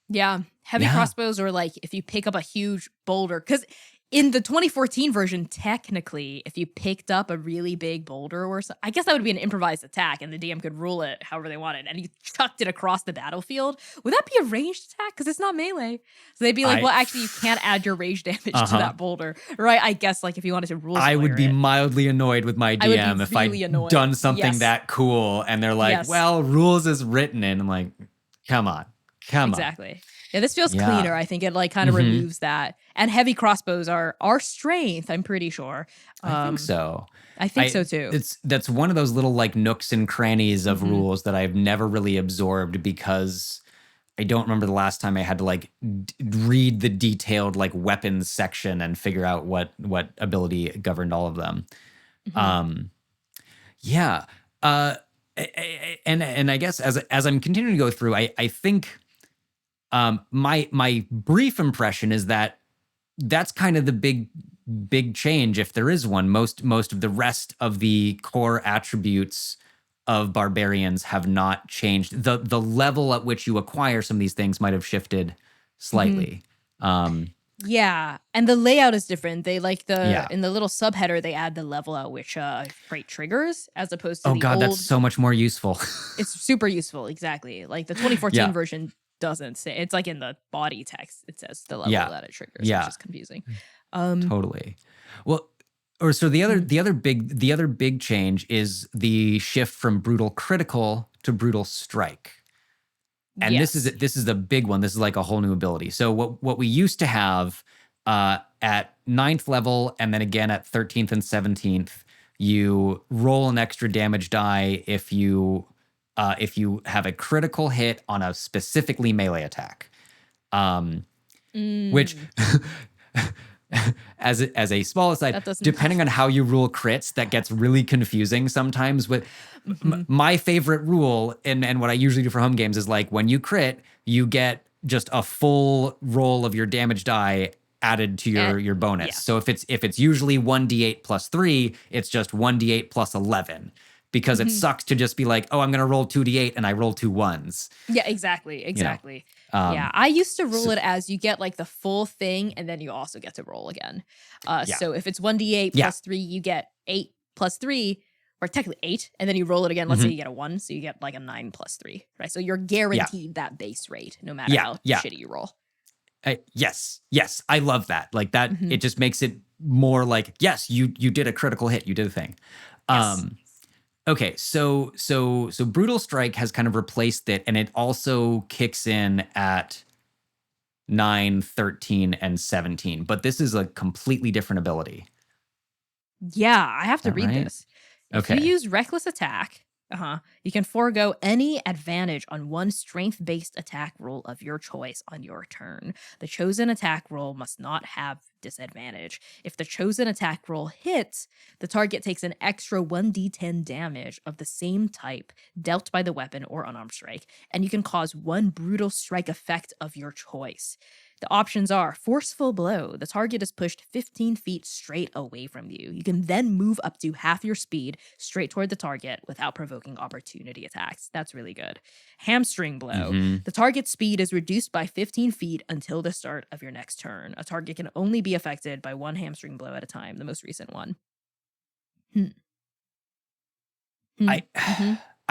Yeah. Heavy crossbows, or like if you pick up a huge boulder, because in the 2014 version, technically, if you picked up a really big boulder or something, I guess that would be an improvised attack and the DM could rule it however they wanted, and you chucked it across the battlefield. Would that be a ranged attack? Because it's not melee. So they'd be like, well, actually, you can't add your rage damage to that boulder. Right? I guess like if you wanted to rule I would be mildly annoyed with my DM if I'd done something that cool and they're like, well, rules is written in. I'm like, come on. Exactly. Yeah, this feels cleaner. I think it like kind of removes that. And heavy crossbows are strength, I'm pretty sure. I think so. I think so too. That's one of those little like nooks and crannies of rules that I've never really absorbed, because I don't remember the last time I had to like read the detailed like weapons section and figure out what ability governed all of them. And I guess as I'm continuing to go through, I think my brief impression is that that's kind of the big change, if there is one. Most of the rest of the core attributes of barbarians have not changed. The level at which you acquire some of these things might have shifted slightly. Yeah, and the layout is different. They like in the little subheader, they add the level at which freight triggers, as opposed to that's so much more useful. It's super useful, exactly. Like the 2014 version doesn't say. It's like in the body text, it says the level that it triggers, which is confusing. Totally. Well, the other big change is the shift from brutal critical to brutal strike. And this is a big one. This is like a whole new ability. So what we used to have at 9th level, and then again at 13th and 17th, you roll an extra damage die if you if you have a critical hit on a specifically melee attack. Which as a small aside, depending on how you rule crits, that gets really confusing sometimes. With my favorite rule, and what I usually do for home games is like when you crit, you get just a full roll of your damage die added to your bonus. Yeah. So if it's usually 1d8 plus 3, it's just 1d8 plus 11. Because it sucks to just be like, oh, I'm going to roll 2d8 and I roll 2 1s. Yeah, exactly. You know? Yeah, I used to rule it as you get like the full thing and then you also get to roll again. So if it's 1d8 plus 3, you get 8 plus 3, or technically 8, and then you roll it again. Let's say you get a 1, so you get like a 9 plus 3, right? So you're guaranteed that base rate no matter how shitty you roll. Yes, I love that. Like that, it just makes it more like, yes, you did a critical hit, you did a thing. Yes. Okay, so Brutal Strike has kind of replaced it, and it also kicks in at 9, 13, and 17. But this is a completely different ability. Yeah, I have to read this. If you use Reckless Attack, you can forego any advantage on one strength-based attack roll of your choice on your turn. The chosen attack roll must not have disadvantage. If the chosen attack roll hits, the target takes an extra 1d10 damage of the same type dealt by the weapon or unarmed strike, and you can cause one brutal strike effect of your choice. The options are Forceful Blow. The target is pushed 15 feet straight away from you. You can then move up to half your speed straight toward the target without provoking opportunity attacks. That's really good. Hamstring Blow. The target's speed is reduced by 15 feet until the start of your next turn. A target can only be affected by one hamstring blow at a time, the most recent one. I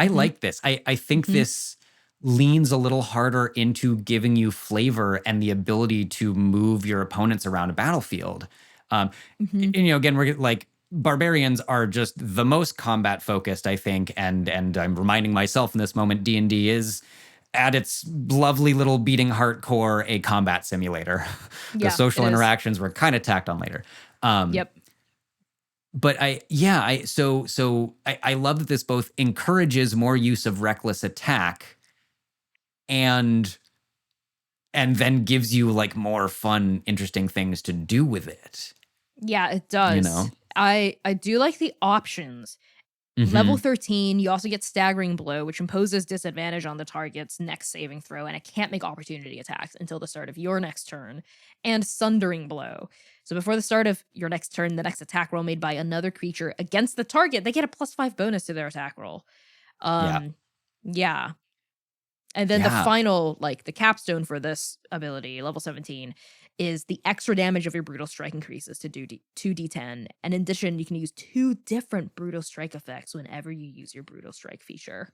like this. I think this leans a little harder into giving you flavor and the ability to move your opponents around a battlefield. And, again, we're like, Barbarians are just the most combat focused, I think, and I'm reminding myself in this moment, D&D is at its lovely little beating heart core a combat simulator. The social interactions were kind of tacked on later. But I love that this both encourages more use of reckless attack and then gives you like more fun, interesting things to do with it. Yeah, it does. You know? I do like the options. Level 13, you also get Staggering Blow, which imposes disadvantage on the target's next saving throw, and it can't make opportunity attacks until the start of your next turn. And Sundering Blow. So before the start of your next turn, the next attack roll made by another creature against the target, they get a +5 bonus to their attack roll. Yeah. And then the final, like the capstone for this ability, level 17, is the extra damage of your Brutal Strike increases to 2d10. And in addition, you can use 2 different Brutal Strike effects whenever you use your Brutal Strike feature.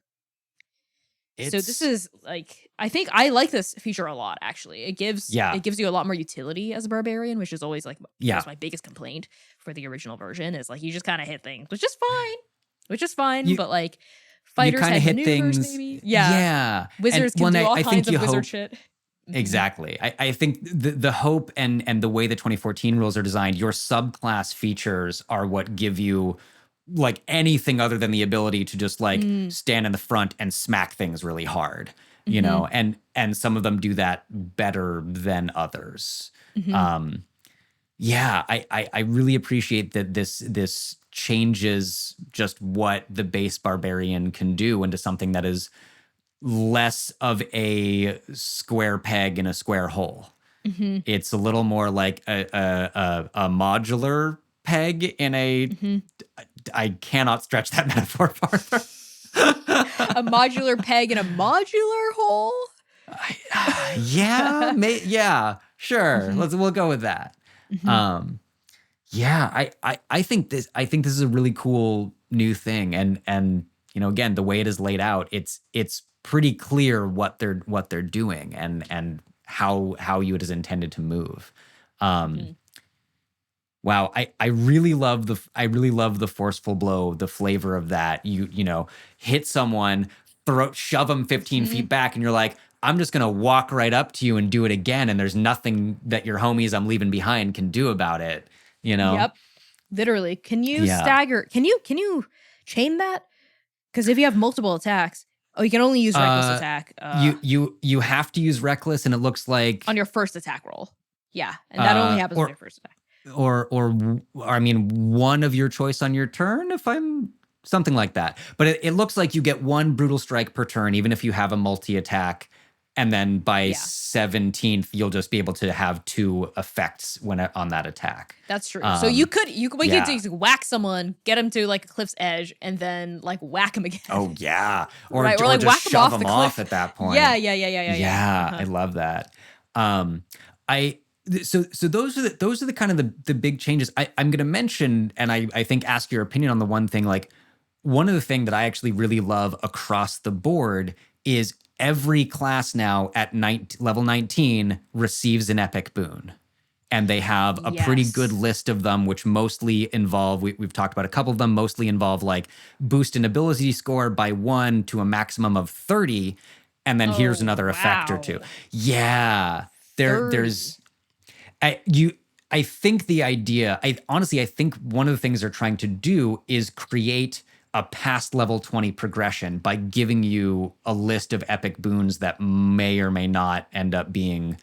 So this is like, I think I like this feature a lot, actually. It gives you a lot more utility as a barbarian, which is always like was my biggest complaint for the original version, is like you just kind of hit things, which is fine. But like fighters kind of hit maneuvers, things. Maybe. Yeah. Wizards can do all kinds of wizard shit. Exactly. I think the hope and the way the 2014 rules are designed, your subclass features are what give you like anything other than the ability to just like stand in the front and smack things really hard, you know, and some of them do that better than others. I really appreciate that this changes just what the base barbarian can do into something that is less of a square peg in a square hole. It's a little more like a modular peg in a I cannot stretch that metaphor farther. A modular peg in a modular hole? Sure. We'll go with that. I think this is a really cool new thing, and you know, again, the way it is laid out, it's pretty clear what they're doing and how it is intended to move. Wow, I really love the forceful blow, the flavor of that. You know, hit someone, shove them 15 feet back, and you're like, I'm just gonna walk right up to you and do it again, and there's nothing that your homies I'm leaving behind can do about it. You know? Yep. Literally. Can you stagger? Can you chain that? Because if you have multiple attacks, Oh, you can only use reckless attack. You have to use reckless, and it looks like on your first attack roll. Yeah, and that only happens on your first attack. Or I mean, one of your choice on your turn, if I'm something like that. But it looks like you get one brutal strike per turn, even if you have a multi-attack. And then by 17th, you'll just be able to have 2 effects on that attack. That's true. So you could do whack someone, get him to like a cliff's edge, and then like whack him again. Oh yeah, or like just whack shove him him off at that point. Yeah. I love that. So those are the kind of the big changes. I'm going to mention, and I think ask your opinion on the one thing. Like, one of the things that I actually really love across the board is every class now at level 19 receives an epic boon. And they have a pretty good list of them, which mostly involve, we've talked about a couple of them, mostly involve like boost an ability score by 1 to a maximum of 30. And then here's another effect or 2. Yeah. There's, I think the idea, I think one of the things they're trying to do is create a past level 20 progression by giving you a list of epic boons that may or may not end up being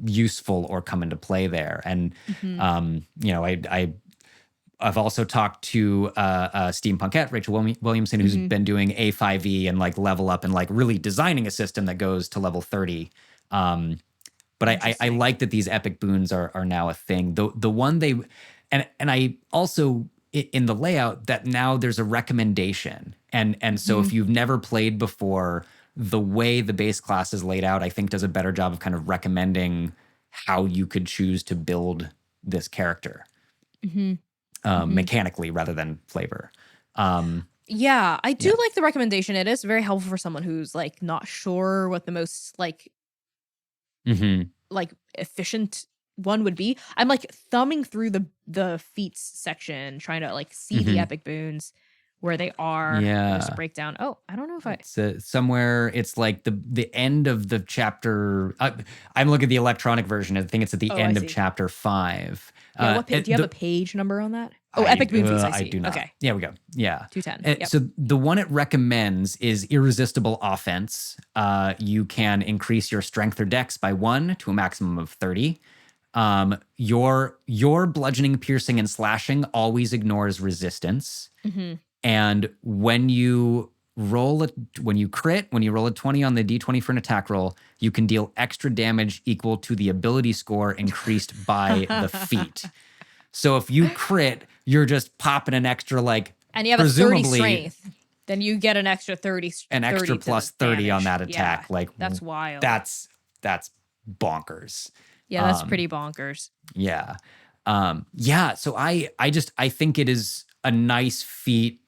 useful or come into play there. And you know, I've also talked to Steampunkette, Rachel Williamson, who's been doing A5E and like level up and like really designing a system that goes to level 30. But I like that these epic boons are now a thing. The one they and I also in the layout that now there's a recommendation. And so if you've never played before, the way the base class is laid out, I think does a better job of kind of recommending how you could choose to build this character mechanically rather than flavor. Yeah, I do like the recommendation. It is very helpful for someone who's like not sure what the most like efficient one would be. I'm like thumbing through the feats section, trying to like see the epic boons where they are. There's a breakdown. Oh, I don't know if it's somewhere. It's like the end of the chapter. I'm looking at the electronic version. I think it's at the end of chapter 5. Yeah, do you have a page number on that? Oh, epic boon feats. I see. I do not. Okay. Yeah, we go. Yeah. 210. So the one it recommends is irresistible offense. You can increase your strength or dex by 1 to a maximum of 30. Your bludgeoning, piercing, and slashing always ignores resistance. And when you roll when you roll a 20 on the d20 for an attack roll, you can deal extra damage equal to the ability score increased by the feat. So if you crit, you're just popping an extra and you have a 30 strength, then you get an extra 30. An extra plus 30 on that attack. Yeah, that's wild. That's bonkers. Yeah, that's pretty bonkers. Yeah. So I think it is a nice feat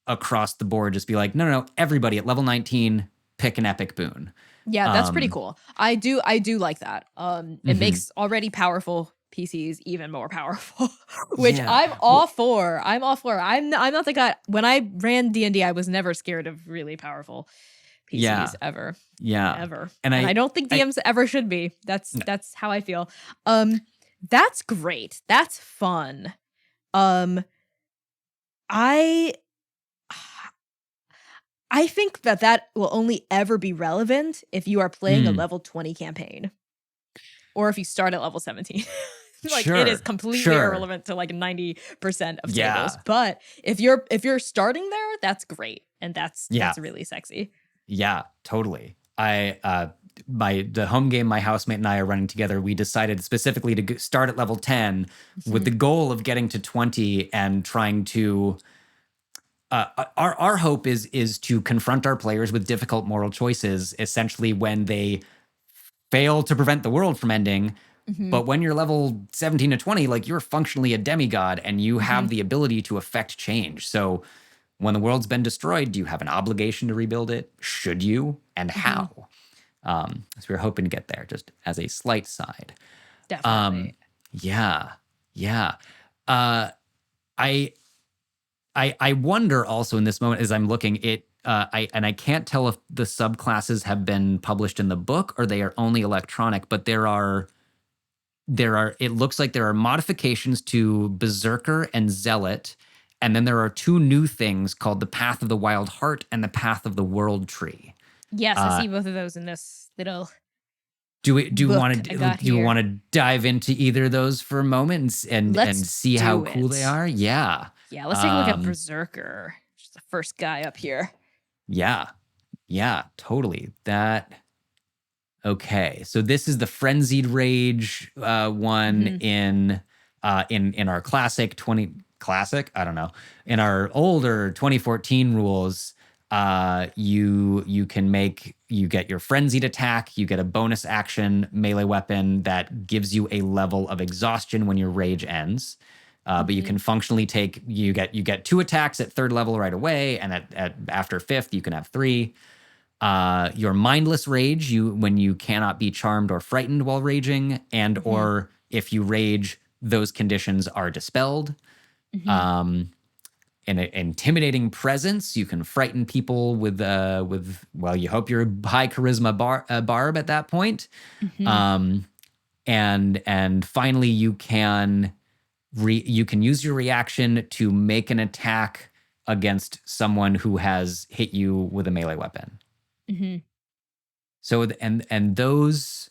across the board. Just be like, no, everybody at level 19, pick an epic boon. Yeah, that's pretty cool. I do like that. It makes already powerful PCs even more powerful, which I'm all for. I'm not the guy. When I ran D&D, I was never scared of really powerful PCs ever. Yeah. Ever. And I don't think DMs ever should be. That's how I feel. That's great. That's fun. I think that will only ever be relevant if you are playing a level 20 campaign. Or if you start at level 17. It is completely irrelevant to 90% of tables. But if you're starting there, that's great. And that's really sexy. Yeah, totally. The home game my housemate and I are running together, we decided specifically to start at level 10 with the goal of getting to 20 and trying to our hope is to confront our players with difficult moral choices, essentially when they fail to prevent the world from ending. But when you're level 17 to 20, you're functionally a demigod and you have the ability to affect change. So when the world's been destroyed, do you have an obligation to rebuild it? Should you? And how? So we're hoping to get there, just as a slight side. Definitely. Yeah. I wonder also in this moment as I'm looking, I can't tell if the subclasses have been published in the book or they are only electronic, but it looks like there are modifications to Berserker and Zealot, And then there are 2 new things called the Path of the Wild Heart and the Path of the World Tree. Yes, I see both of those in this little Do you book want I to got do you here. want to dive into either of those for a moment and Let's see how do cool they it. are? Yeah. Yeah, let's take a look at Berserker, which is the first guy up here. Yeah. Yeah, totally. Okay. So this is the Frenzied Rage one in our classic I don't know. In our older 2014 rules, you get your frenzied attack, you get a bonus action melee weapon that gives you a level of exhaustion when your rage ends. But you can functionally you get 2 attacks at 3rd level right away, and after 5th you can have 3. Your mindless rage, when you cannot be charmed or frightened while raging, and or if you rage, those conditions are dispelled. In an intimidating presence, you can frighten people with you hope you're a high charisma barb at that point. And finally, you can use your reaction to make an attack against someone who has hit you with a melee weapon. So and those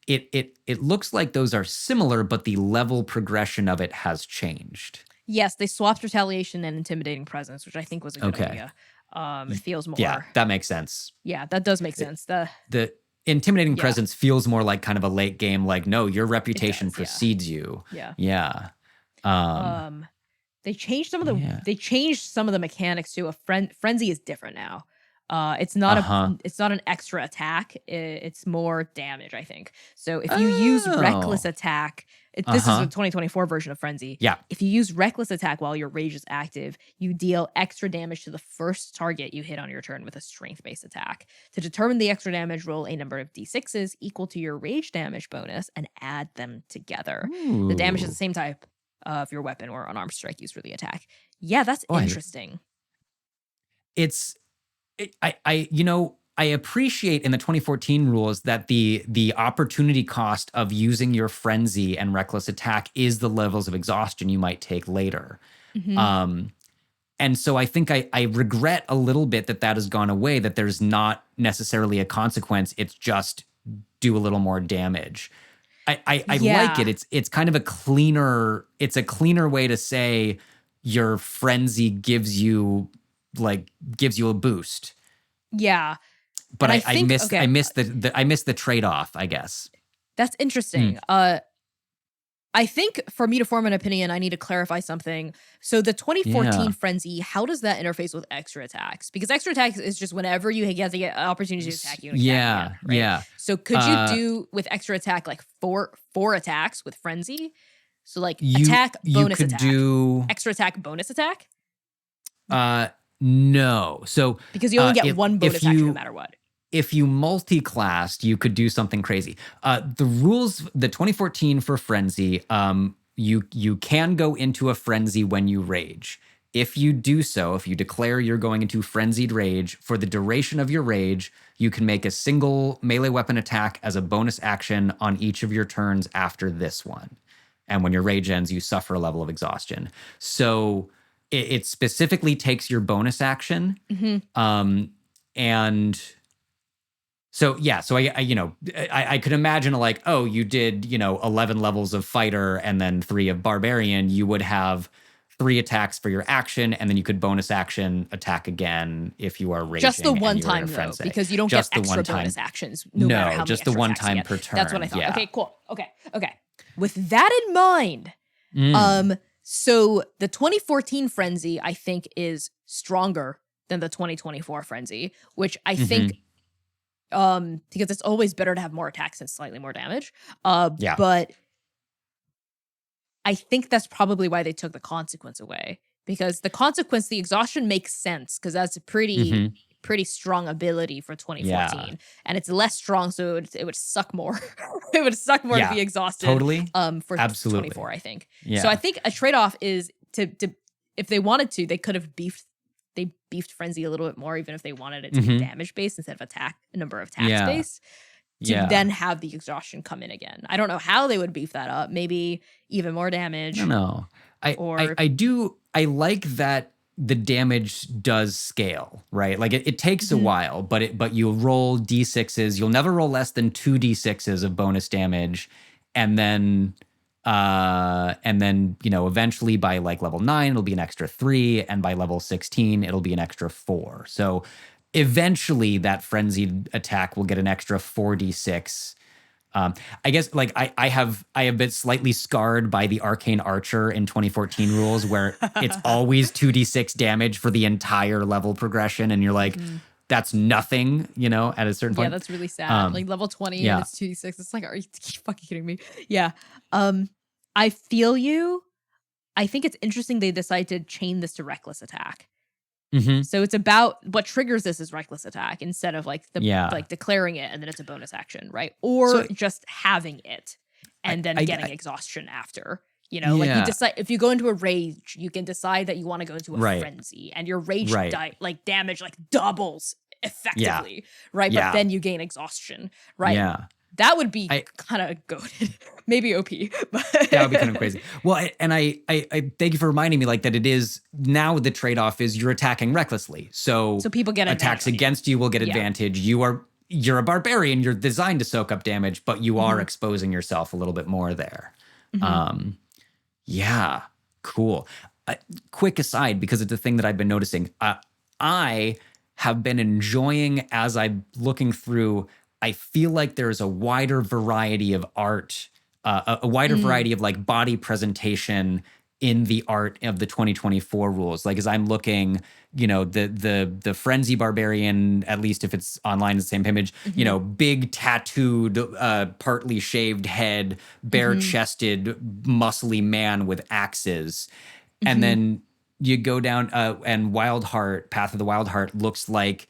it looks like those are similar, but the level progression of it has changed. Yes, they swapped retaliation and intimidating presence, which I think was a good idea. It feels more. Yeah, that makes sense. Yeah, that does make sense. The intimidating presence feels more like kind of a late game, like, no, your reputation precedes you. Yeah. They changed some of the mechanics too. Frenzy is different now. It's not an extra attack. It's more damage, I think. So if you use reckless attack, this is a 2024 version of Frenzy. Yeah. If you use reckless attack while your rage is active, you deal extra damage to the first target you hit on your turn with a strength-based attack. To determine the extra damage, roll a number of d6s equal to your rage damage bonus and add them together. Ooh. The damage is the same type of your weapon or unarmed strike used for the attack. Yeah, that's interesting. I appreciate in the 2014 rules that the opportunity cost of using your frenzy and reckless attack is the levels of exhaustion you might take later. And so I think I regret a little bit that has gone away, that there's not necessarily a consequence. It's just do a little more damage. I like it. It's kind of a cleaner way to say your frenzy gives you a boost. Yeah. But I missed the trade-off, I guess. That's interesting. I think for me to form an opinion, I need to clarify something. So the 2014 Frenzy, how does that interface with extra attacks? Because extra attacks is just whenever you get an opportunity to attack you. Right? So could you do with extra attack like four attacks with Frenzy? So attack, bonus attack. Extra attack, bonus attack? No. So because you only get one bonus action no matter what. If you multi-classed, you could do something crazy. The rules, the 2014 for Frenzy, you can go into a frenzy when you rage. If you do so, if you declare you're going into frenzied rage, for the duration of your rage, you can make a single melee weapon attack as a bonus action on each of your turns after this one. And when your rage ends, you suffer a level of exhaustion. So it specifically takes your bonus action. And so, yeah, so I could imagine you did, 11 levels of fighter and then 3 of barbarian, you would have 3 attacks for your action, and then you could bonus action attack again if you are raging. Just the one time though, because you don't get extra bonus actions. No, matter how just many the one time per turn. That's what I thought. Yeah. Okay, cool. Okay. With that in mind, so the 2014 Frenzy, I think, is stronger than the 2024 Frenzy, which I think, because it's always better to have more attacks and slightly more damage. But I think that's probably why they took the consequence away, because the exhaustion makes sense because that's a pretty strong ability for 2014, and it's less strong, so it would suck more. It would suck more to be exhausted. Totally. For Absolutely. 24, I think. Yeah. So I think a trade-off is to if they wanted to, they could have beefed Frenzy a little bit more, even if they wanted it to be damage based instead of a number of attacks based. to Yeah. then have the exhaustion come in again. I don't know how they would beef that up. Maybe even more damage. I don't know. Or I like that the damage does scale, right? Like it takes a while, but you roll d6s. You'll never roll less than 2d6s of bonus damage, and then eventually by like level 9 it'll be an extra 3, and by level 16 it'll be an extra 4. So eventually that frenzied attack will get an extra 4d6. I guess like I have been slightly scarred by the Arcane Archer in 2014 rules, where it's always 2d6 damage for the entire level progression, and you're like, that's nothing, at a certain point. Yeah, that's really sad. Like level 20 and it's 2d6. It's like, are you fucking kidding me? Yeah. I feel you. I think it's interesting they decided to chain this to reckless attack. So it's about what triggers this is reckless attack instead of like declaring it and then it's a bonus action, right? Or just having it and then getting exhaustion after. Like you decide if you go into a rage, you can decide that you want to go into a frenzy, and your rage damage like doubles effectively, right? But then you gain exhaustion, right? Yeah. That would be kind of goated. Maybe OP. But that would be kind of crazy. Well, I thank you for reminding me like that it is now the trade-off is you're attacking recklessly. So people get attacks against you will get advantage. You're a barbarian. You're designed to soak up damage, but you are exposing yourself a little bit more there. Yeah, cool. Quick aside, because it's a thing that I've been noticing. I have been enjoying as I'm looking through. I feel like there's a wider variety of art, a wider variety of like body presentation in the art of the 2024 rules. Like as I'm looking, the frenzy barbarian, at least if it's online, the same image, big tattooed, partly shaved head, bare chested, muscly man with axes. And then you go down and Wildheart, Path of the Wildheart looks like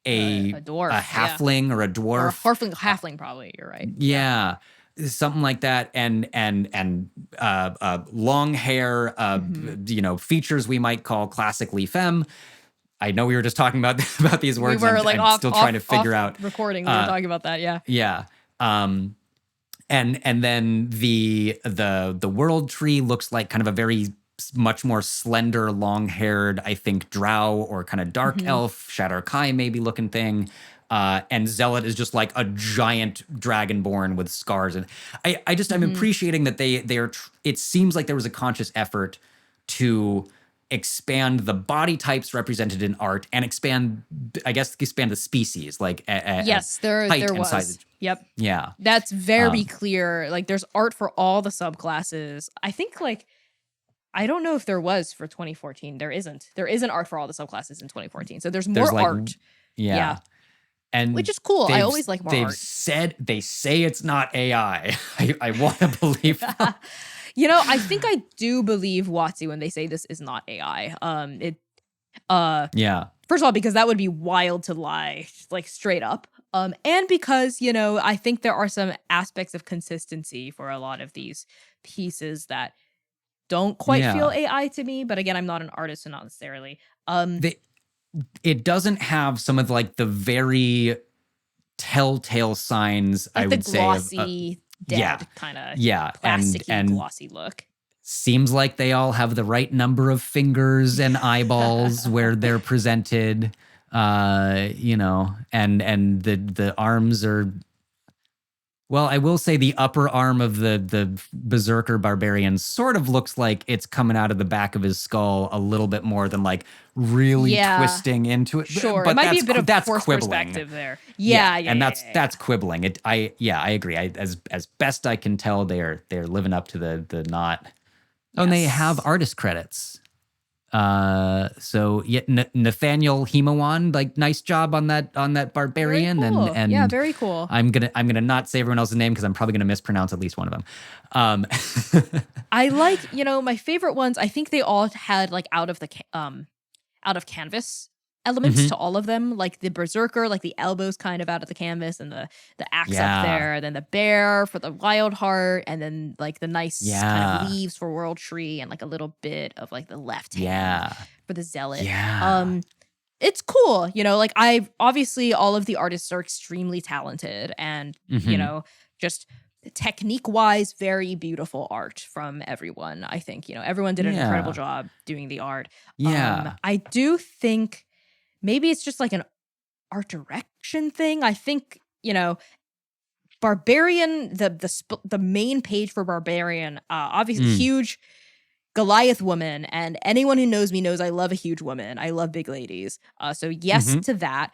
a dwarf, a halfling or a dwarf, or a halfling probably. You're right. Yeah, something like that, and long hair, features we might call classically femme. I know we were just talking about these words. We were I'm still trying to figure out recording. We were talking about that. Yeah. Yeah. And then the world tree looks like kind of a very much more slender, long-haired, I think, drow or kind of dark elf, Shadar Kai maybe looking thing. And Zealot is just like a giant dragonborn with scars. And I'm appreciating that they are, it seems like there was a conscious effort to expand the body types represented in art and expand the species. Like, yes, there was. Size. Yep. Yeah. That's very clear. Like there's art for all the subclasses. I think I don't know if there was for 2014. There isn't. There isn't art for all the subclasses in 2014. So there's more art. Yeah. And which is cool. I always like more art. They say it's not AI. I want to believe that. I think I do believe WotC when they say this is not AI. First of all, because that would be wild to lie, like straight up. And because, I think there are some aspects of consistency for a lot of these pieces that don't quite feel AI to me. But again, I'm not an artist, so not necessarily. It doesn't have some of like the very telltale signs, like I would say. Glossy, dead kind of plasticky, glossy look. Seems like they all have the right number of fingers and eyeballs where they're presented, and the arms are. Well, I will say the upper arm of the Berserker Barbarian sort of looks like it's coming out of the back of his skull a little bit more than like really twisting into it. Sure, but it might be a bit of that's forced quibbling. Perspective there. That's quibbling. I agree. As best I can tell, they're living up to the not. Oh, and they have artist credits. So Nathaniel Hemawan, like nice job on that barbarian. Very cool. and very cool. I'm gonna not say everyone else's name because I'm probably gonna mispronounce at least one of them. I like, my favorite ones. I think they all had like out of canvas elements to all of them, like the Berserker, like the elbows kind of out of the canvas, and the axe up there, and then the bear for the Wild Heart, and then like the nice kind of leaves for World Tree, and like a little bit of like the left hand for the Zealot. it's cool, like I've obviously all of the artists are extremely talented and, just technique wise, very beautiful art from everyone. I think, everyone did an incredible Yeah. job doing the art. Yeah. I do think maybe it's just like an art direction thing. I think, Barbarian, the main page for Barbarian, obviously Mm. huge Goliath woman, and anyone who knows me knows I love a huge woman. I love big ladies. So yes Mm-hmm. to that.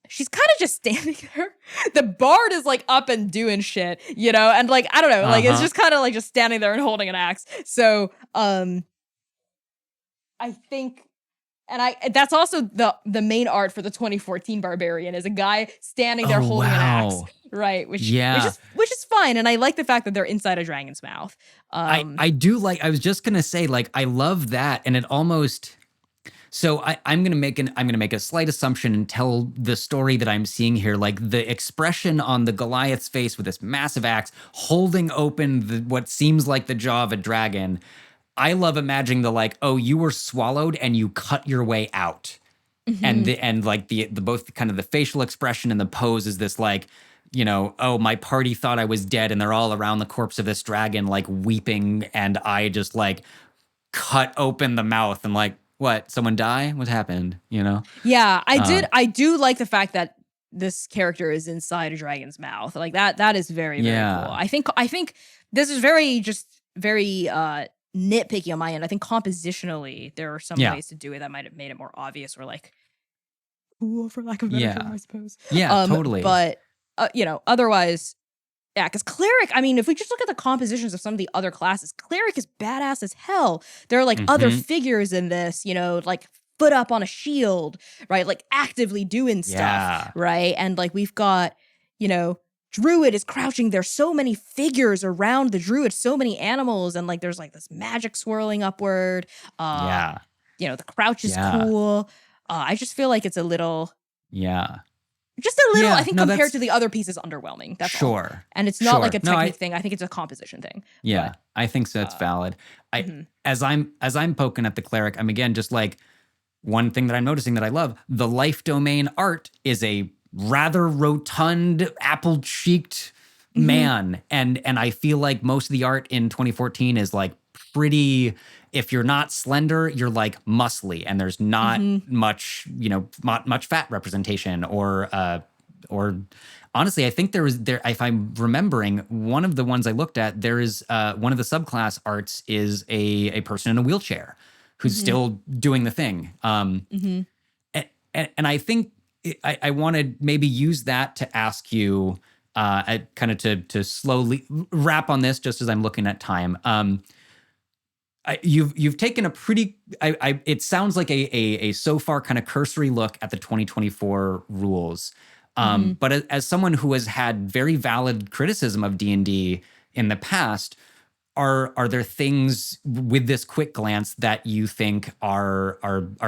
She's kind of just standing there. The bard is like up and doing shit, and like I don't know, like it's Uh-huh. just kind of like just standing there and holding an axe. So I think that's also the main art for the 2014 Barbarian is a guy standing there Oh, holding an axe, wow. right? Which Yeah. is fine, and I like the fact that they're inside a dragon's mouth. I do like, I was just gonna say, like, I love that. And it almost, so I'm gonna make a slight assumption and tell the story that I'm seeing here. Like the expression on the Goliath's face with this massive axe holding open what seems like the jaw of a dragon. I love imagining the like, oh, you were swallowed and you cut your way out. And like the both kind of the facial expression and the pose is this like, oh, my party thought I was dead and they're all around the corpse of this dragon like weeping, and I just like cut open the mouth and like, what, someone die? What happened? Yeah, I do like the fact that this character is inside a dragon's mouth. Like that is very, very cool. Yeah. I think this is very nitpicky on my end. I think compositionally there are some Yeah. ways to do it that might have made it more obvious or like cool, for lack of a better term, I suppose. Yeah, totally. But otherwise, yeah, because cleric, I mean, if we just look at the compositions of some of the other classes, cleric is badass as hell. There are like other figures in this, like foot up on a shield, right? Like actively doing stuff, Yeah. right? And like we've got, druid is crouching. There's so many figures around the druid, so many animals, and like there's like this magic swirling upward. Yeah. The crouch is Yeah. cool. I just feel like it's a little. Yeah. Just a little, Yeah, I think, no, compared that's- to the other pieces, underwhelming. That's all. Sure. And it's not like a No, technique thing. I think it's a composition thing. Yeah, But, I think so. That's valid. As I'm poking at the cleric, I'm again just like, one thing that I'm noticing that I love, the life domain art is a rather rotund, apple-cheeked man. And I feel like most of the art in 2014 is like pretty, if you're not slender, you're like muscly, and there's not much, much fat representation or honestly, I think there, if I'm remembering, one of the ones I looked at, there is one of the subclass arts is a person in a wheelchair who's still doing the thing. And I think I want to maybe use that to ask you, kind of to slowly wrap on this, just as I'm looking at time. You've taken a pretty, it sounds like a so far kind of cursory look at the 2024 rules. But as someone who has had very valid criticism of D&D in the past, are there things with this quick glance that you think are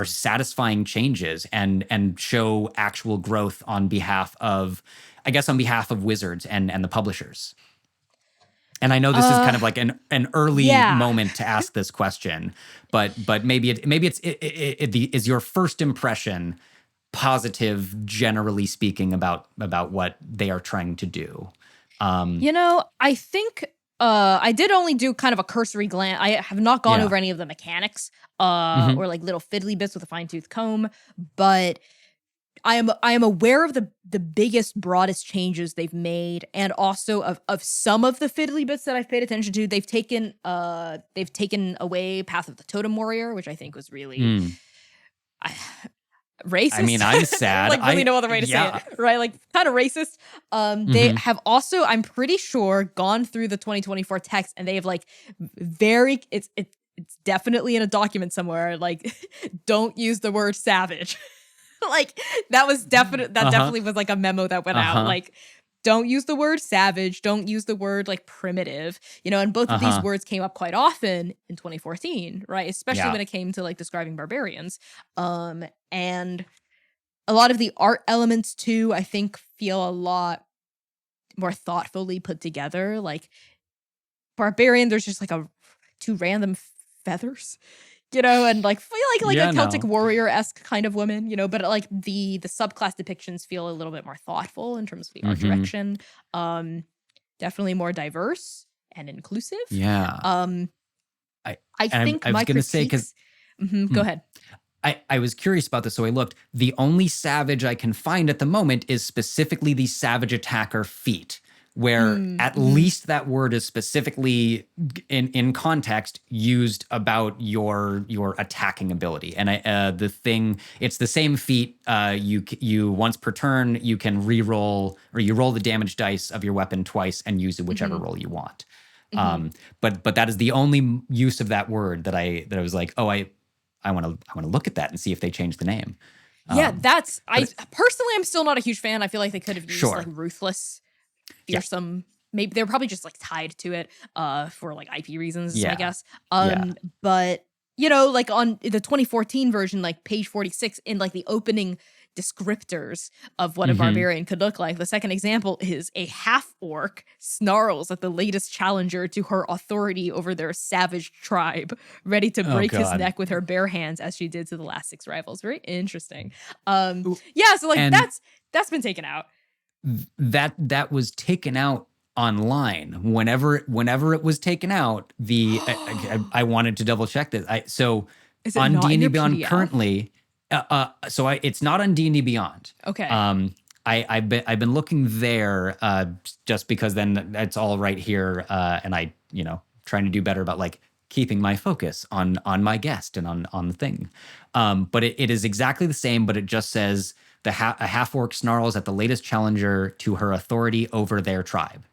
satisfying changes and show actual growth on behalf of Wizards and the publishers? And I know this is kind of like an early moment to ask this question, but maybe is your first impression positive, generally speaking, about what they are trying to do? I think I did only do kind of a cursory glance. I have not gone over any of the mechanics or like little fiddly bits with a fine-tooth comb, but I am aware of the biggest, broadest changes they've made, and also of some of the fiddly bits that I've paid attention to. They've taken away Path of the Totem Warrior, which I think was really racist. I mean, I'm sad. Like really no other way to say it, right? Like kind of racist. They have also, I'm pretty sure, gone through the 2024 text, and they have like it's definitely in a document somewhere. Like, don't use the word savage. Like that was definitely was like a memo that went out. Like, don't use the word savage. Don't use the word like primitive. And both of these words came up quite often in 2014, right? Especially when it came to like describing barbarians. And a lot of the art elements too, I think, feel a lot more thoughtfully put together. Like barbarian, there's just like two random feathers. and like feel like Yeah, a Celtic no. warrior-esque kind of woman, but like the subclass depictions feel a little bit more thoughtful in terms of the art direction. Definitely more diverse and inclusive. Yeah. Um, I I think I was my gonna say because critiques. Go ahead. I was curious about this, so I looked. The only savage I can find at the moment is specifically the savage attacker feat, where at least that word is specifically in context used about your attacking ability. And it's the same feat. You once per turn you can re-roll, or you roll the damage dice of your weapon twice and use whichever roll you want. But that is the only use of that word that I was like, oh, I want to look at that and see if they change the name. Yeah, I personally I'm still not a huge fan. I feel like they could have used like ruthless, fearsome. Maybe they're probably just like tied to it for like IP reasons, I guess. But like on the 2014 version, like page 46 in like the opening descriptors of what a barbarian could look like. The second example is a half-orc snarls at the latest challenger to her authority over their savage tribe, ready to break his neck with her bare hands as she did to the last 6 rivals. Very interesting. So like that's been taken out. That was taken out online. Whenever it was taken out, I wanted to double check this. So is it on not in D&D your Beyond PDF? currently, it's not on D&D Beyond. Okay. I've been looking there just because then it's all right here, and I trying to do better about like keeping my focus on my guest and on the thing. But it is exactly the same, but it just says a half-orc snarls at the latest challenger to her authority over their tribe.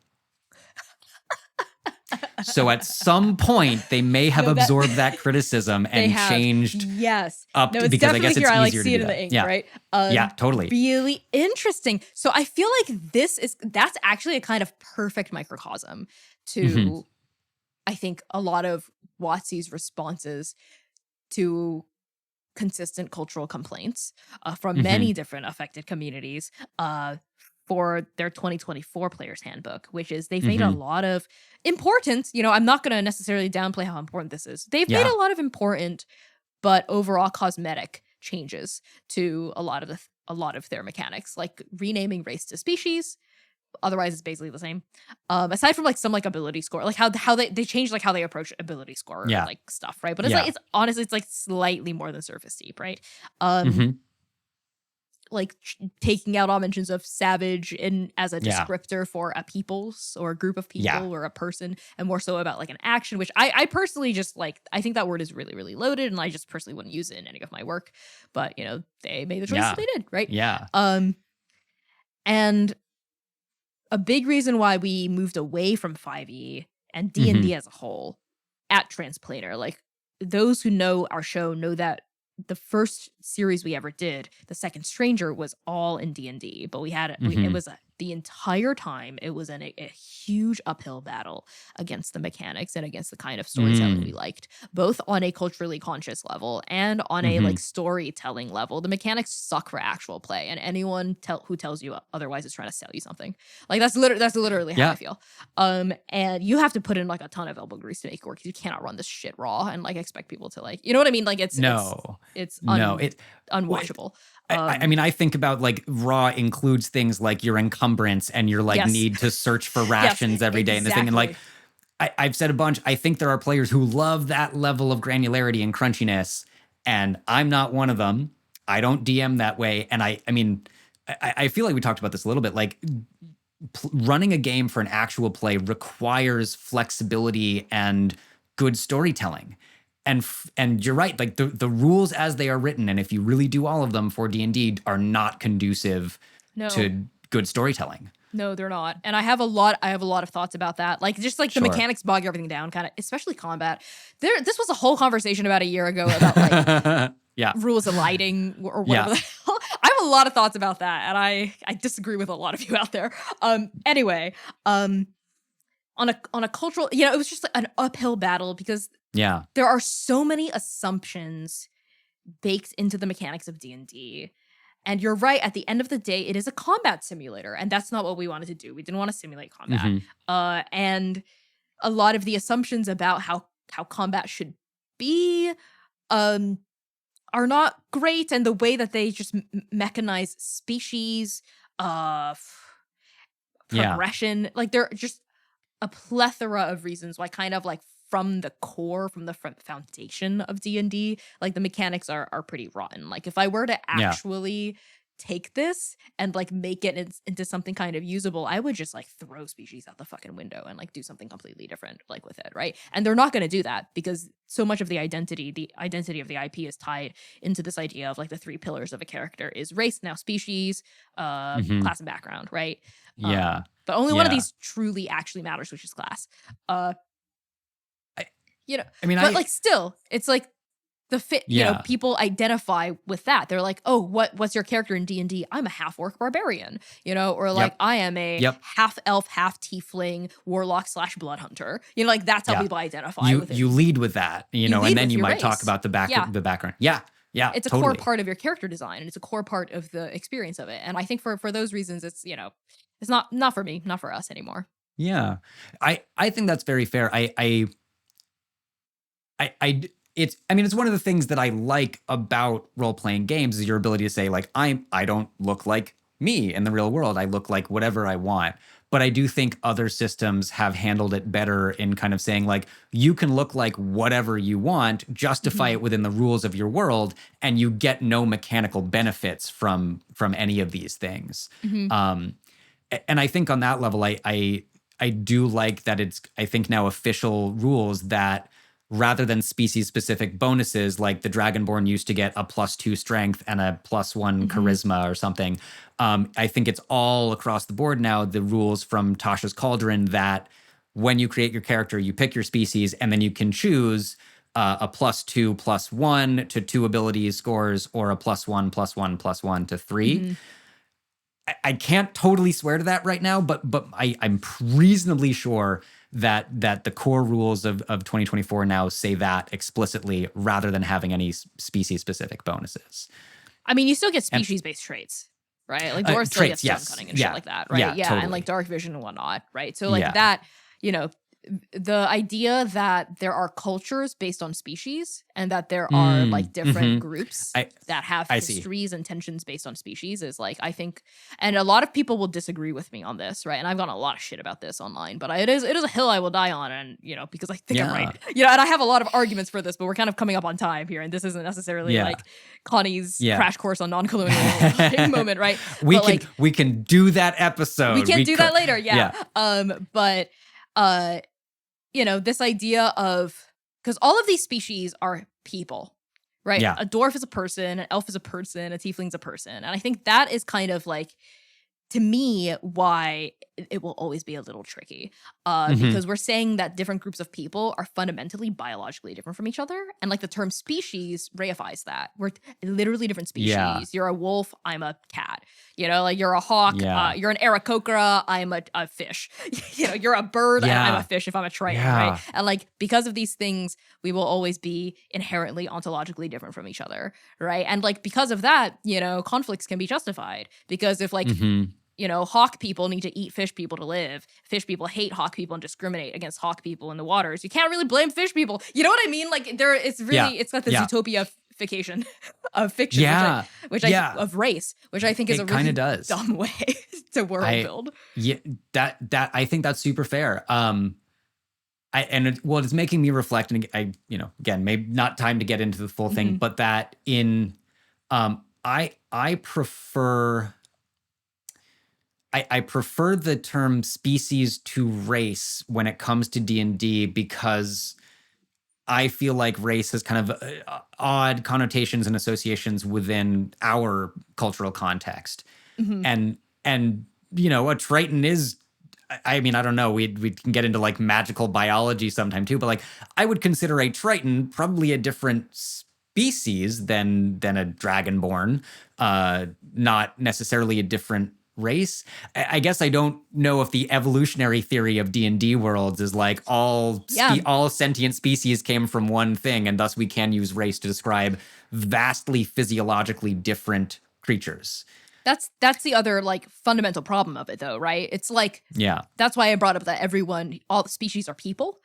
So at some point they may have absorbed that criticism and changed. Yes. Up no, it's because I definitely guess it's here. I like easier see to it do in the that. ink, Yeah. right? Yeah, totally. Really interesting. So I feel like that's actually a kind of perfect microcosm to I think a lot of WotC's responses to consistent cultural complaints from many different affected communities for their 2024 Player's Handbook, which is they've made a lot of important, I'm not going to necessarily downplay how important this is. They've made a lot of important but overall cosmetic changes to a lot of their mechanics, like renaming race to species. Otherwise, it's basically the same. Aside from like some like ability score, like how they changed like how they approach ability score like stuff, right? But it's like it's honestly it's like slightly more than surface deep, right? Like taking out all mentions of savage as a descriptor for a peoples or a group of people or a person, and more so about like an action, which I personally just like. I think that word is really, really loaded, and I just personally wouldn't use it in any of my work. But they made the choices they did, right? Yeah. And a big reason why we moved away from 5e and D&D as a whole at Transplanar, like those who know our show know that the first series we ever did, The Second Stranger, was all in D&D, but we had it was the entire time it was a huge uphill battle against the mechanics and against the kind of storytelling we liked, both on a culturally conscious level and on a like storytelling level. The mechanics suck for actual play, and anyone who tells you otherwise is trying to sell you something. Like that's literally how I feel. And you have to put in like a ton of elbow grease to make it work, because you cannot run this shit raw and like expect people to like, you know what I mean? Like it's unwatchable. I mean, I think about like raw includes things like your encumbrance and your like need to search for rations every day and this thing. And like I've said a bunch, I think there are players who love that level of granularity and crunchiness, and I'm not one of them. I don't DM that way. And I mean, I feel like we talked about this a little bit. Like running a game for an actual play requires flexibility and good storytelling. And you're right, like the rules as they are written, and if you really do all of them for D&D, are not conducive to good storytelling. No, they're not. And I have a lot of thoughts about that. Like just like the mechanics bog everything down, kind of, especially combat. This was a whole conversation about a year ago about like rules of lighting or whatever the hell. I have a lot of thoughts about that, and I disagree with a lot of you out there. Anyway, on a cultural, it was just like an uphill battle, because there are so many assumptions baked into the mechanics of D&D. And you're right, at the end of the day, it is a combat simulator, and that's not what we wanted to do. We didn't want to simulate combat. And a lot of the assumptions about how combat should be are not great, and the way that they just mechanize species, progression, like they're just a plethora of reasons why kind of like from the core, from the foundation of D&D, like the mechanics are pretty rotten. Like if I were to actually take this and like make it into something kind of usable, I would just like throw species out the fucking window and like do something completely different like with it, right? And they're not going to do that because so much of the identity of the IP is tied into this idea of like the three pillars of a character is race, now species, class and background, right? But only one of these truly actually matters, which is class. But still, it's like the fit, people identify with that. They're like, oh, what's your character in D&D? I'm a half-orc barbarian, or like I am a half-elf, half-tiefling warlock / blood hunter. Like that's how people identify with it. You lead with that, and then you might talk about the background. Yeah. It's a core part of your character design, and it's a core part of the experience of it. And I think for those reasons, it's, it's not for me, not for us anymore. Yeah. I think that's very fair. It's one of the things that I like about role-playing games is your ability to say like, I don't look like me in the real world. I look like whatever I want. But I do think other systems have handled it better in kind of saying like, you can look like whatever you want, justify it within the rules of your world, and you get no mechanical benefits from any of these things. And I think on that level, I do like that it's, I think now official rules that rather than species-specific bonuses, like the Dragonborn used to get a +2 strength and a +1 charisma or something. I think it's all across the board now, the rules from Tasha's Cauldron, that when you create your character, you pick your species, and then you can choose a +2, +1 to 2 abilities scores, or a +1, +1, +1 to 3. I can't totally swear to that right now, but I'm reasonably sure that the core rules of 2024 now say that explicitly rather than having any species-specific bonuses. I mean, you still get species-based traits, right? Like dwarves still get stone cutting and shit like that, right? Yeah, totally. And like dark vision and whatnot, right? So like that, the idea that there are cultures based on species and that there are like different groups that have histories and tensions based on species is like, I think, and a lot of people will disagree with me on this, right? And I've gotten a lot of shit about this online, but it is a hill I will die on, and because I think I'm right, and I have a lot of arguments for this, but we're kind of coming up on time here, and this isn't necessarily like Connie's crash course on non-colonial moment, right? We can do that episode. We can do that later, this idea of, because all of these species are people, right? A dwarf is a person, an elf is a person, a tiefling's a person. And I think that is kind of like, to me, why it will always be a little tricky. Because we're saying that different groups of people are fundamentally biologically different from each other. And like the term species reifies that. We're literally different species. You're a wolf, I'm a cat. Like you're a hawk, you're an Aarakocra, I'm a fish. You're a bird, and I'm a fish if I'm a triton, right? And like, because of these things, we will always be inherently ontologically different from each other, right? And like, because of that, conflicts can be justified. Because if like, hawk people need to eat fish people to live. Fish people hate hawk people and discriminate against hawk people in the waters. You can't really blame fish people. You know what I mean? Like it's got this utopification of fiction, of race, which I think is a really dumb way to world build. Yeah, that I think that's super fair. It's making me reflect, and again, maybe not time to get into the full thing, but that in I prefer the term species to race when it comes to D&D, because I feel like race has kind of odd connotations and associations within our cultural context. And a Triton is, I mean, I don't know, we can get into like magical biology sometime too, but like I would consider a Triton probably a different species than a Dragonborn, not necessarily a different race. I guess I don't know if the evolutionary theory of D&D worlds is like all sentient species came from one thing, and thus we can use race to describe vastly physiologically different creatures. That's the other like fundamental problem of it though, right? It's like, that's why I brought up that all the species are people.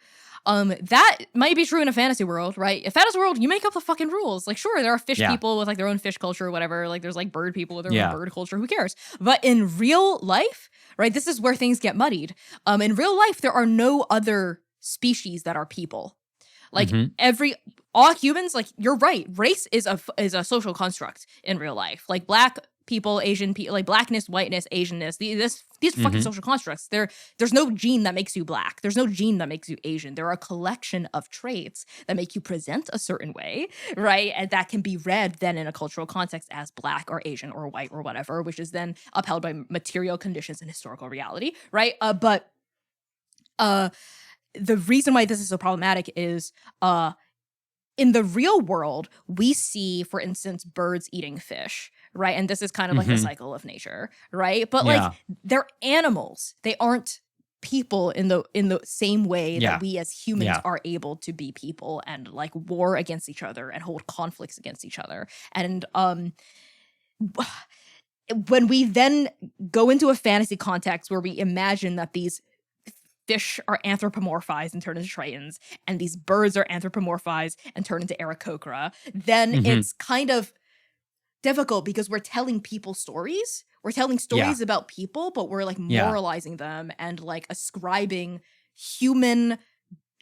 That might be true in a fantasy world, right? A fantasy world, you make up the fucking rules. Like, sure, there are fish people with like their own fish culture or whatever. Like, there's like bird people with their own bird culture. Who cares? But in real life, right, this is where things get muddied. In real life, there are no other species that are people. Like all humans, like you're right, race is a social construct in real life. Like black people, Asian people, like blackness, whiteness, Asianness, these fucking social constructs. There's no gene that makes you black. There's no gene that makes you Asian. There are a collection of traits that make you present a certain way, right? And that can be read then in a cultural context as black or Asian or white or whatever, which is then upheld by material conditions and historical reality, right? But the reason why this is so problematic is in the real world, we see, for instance, birds eating fish, right? And this is kind of like the cycle of nature, right? But like they're animals. They aren't people in the same way that we as humans are able to be people and like war against each other and hold conflicts against each other. And when we then go into a fantasy context where we imagine that these fish are anthropomorphized and turn into tritons, and these birds are anthropomorphized and turn into Aarakocra, then it's kind of difficult because we're telling people stories. We're telling stories about people, but we're like moralizing them and like ascribing human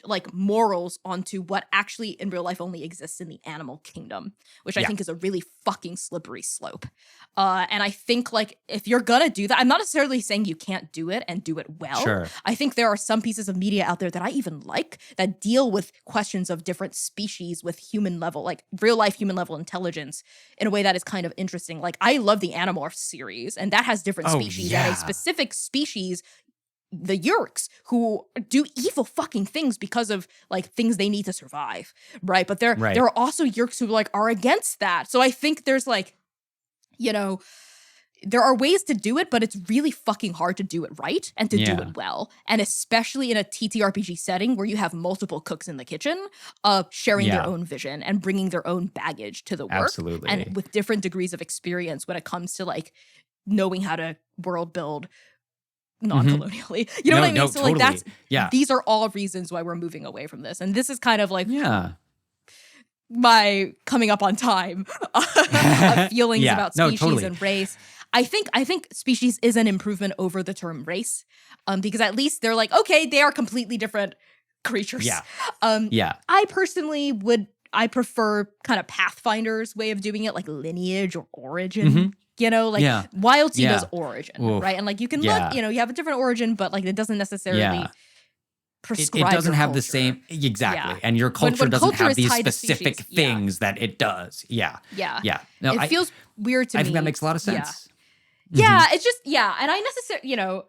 like morals onto what actually in real life only exists in the animal kingdom, which I think is a really fucking slippery slope. And I think like if you're gonna do that, I'm not necessarily saying you can't do it and do it well. Sure. I think there are some pieces of media out there that I even like that deal with questions of different species with human level, like real life human level intelligence in a way that is kind of interesting. Like I love the Animorphs series, and that has different species and a specific species, the Yeerks, who do evil fucking things because of like things they need to survive, right? But there are also Yeerks who like are against that. So I think there's like, you know, there are ways to do it, but it's really fucking hard to do it right and to do it well. And especially in a TTRPG setting where you have multiple cooks in the kitchen, sharing their own vision and bringing their own baggage to the work. Absolutely. And with different degrees of experience when it comes to like knowing how to world build non-colonially. You know what I mean? So totally. like these are all reasons why we're moving away from this. And this is kind of like my coming up on time of feelings about species and race. I think species is an improvement over the term race. Because at least they're like, okay, they are completely different creatures. I personally I prefer kind of Pathfinder's way of doing it, like lineage or origin. You know, like Wild Sea does origin, right? And like you can look, you know, you have a different origin, but like it doesn't necessarily prescribe. It doesn't your have culture. the same and your culture when doesn't culture have is these tied to specific species, things that it does. No, it feels weird to me. I think that makes a lot of sense. Yeah, it's just and I necessarily, you know,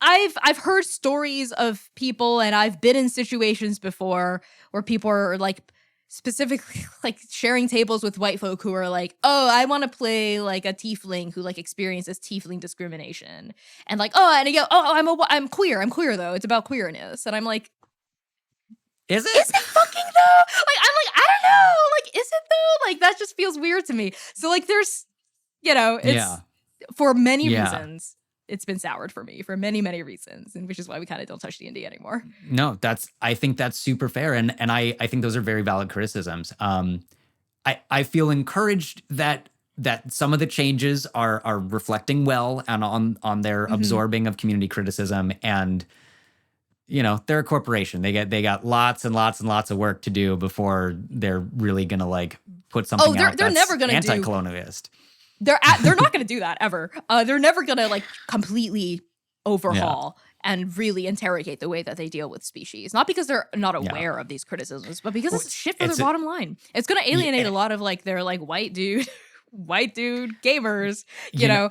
I've heard stories of people, and I've been in situations before where people are like specifically like sharing tables with white folk who are like, oh, I want to play like a tiefling who like experiences tiefling discrimination, and like, oh, and you go, oh, I'm queer though. It's about queerness, and I'm like, is it fucking though? Like I'm like, I don't know, like is it though? Like that just feels weird to me. So like there's, you know, it's for many reasons. It's been soured for me for many, many reasons, and which is why we kind of don't touch D&D anymore. No, I think that's super fair, and I think those are very valid criticisms. I feel encouraged that some of the changes are reflecting well and on their absorbing of community criticism, and you know, they're a corporation. They got lots and lots and lots of work to do before they're really gonna like put something out they're that's never gonna anti-colonialist. They're not going to do that ever. They're never going to like completely overhaul and really interrogate the way that they deal with species. Not because they're not aware of these criticisms, but because it's shit for their bottom line. It's going to alienate a lot of like their like white dude gamers, you know.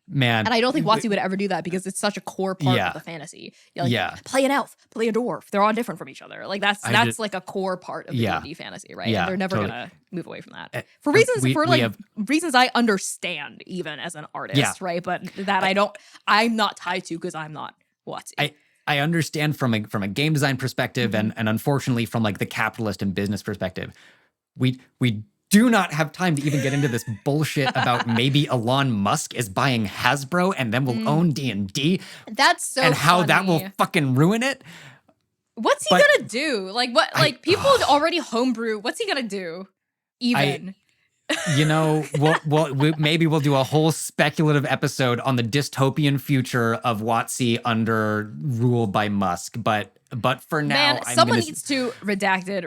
Man, and I don't think WotC would ever do that because it's such a core part of the fantasy. Play an elf, play a dwarf. They're all different from each other. Like that's like a core part of the D&D fantasy, right? And they're never gonna move away from that for reasons reasons I understand even as an artist, right? But that I'm not tied to because I'm not WotC. I understand from a game design perspective and unfortunately from like the capitalist and business perspective, we do not have time to even get into this bullshit about maybe Elon Musk is buying Hasbro and then will own D&D. That's so and how funny. that will fucking ruin it. What's he gonna do? Like what? Like people already homebrew. What's he gonna do? Even. Maybe we'll do a whole speculative episode on the dystopian future of WotC under rule by Musk. But for now, someone needs to redacted.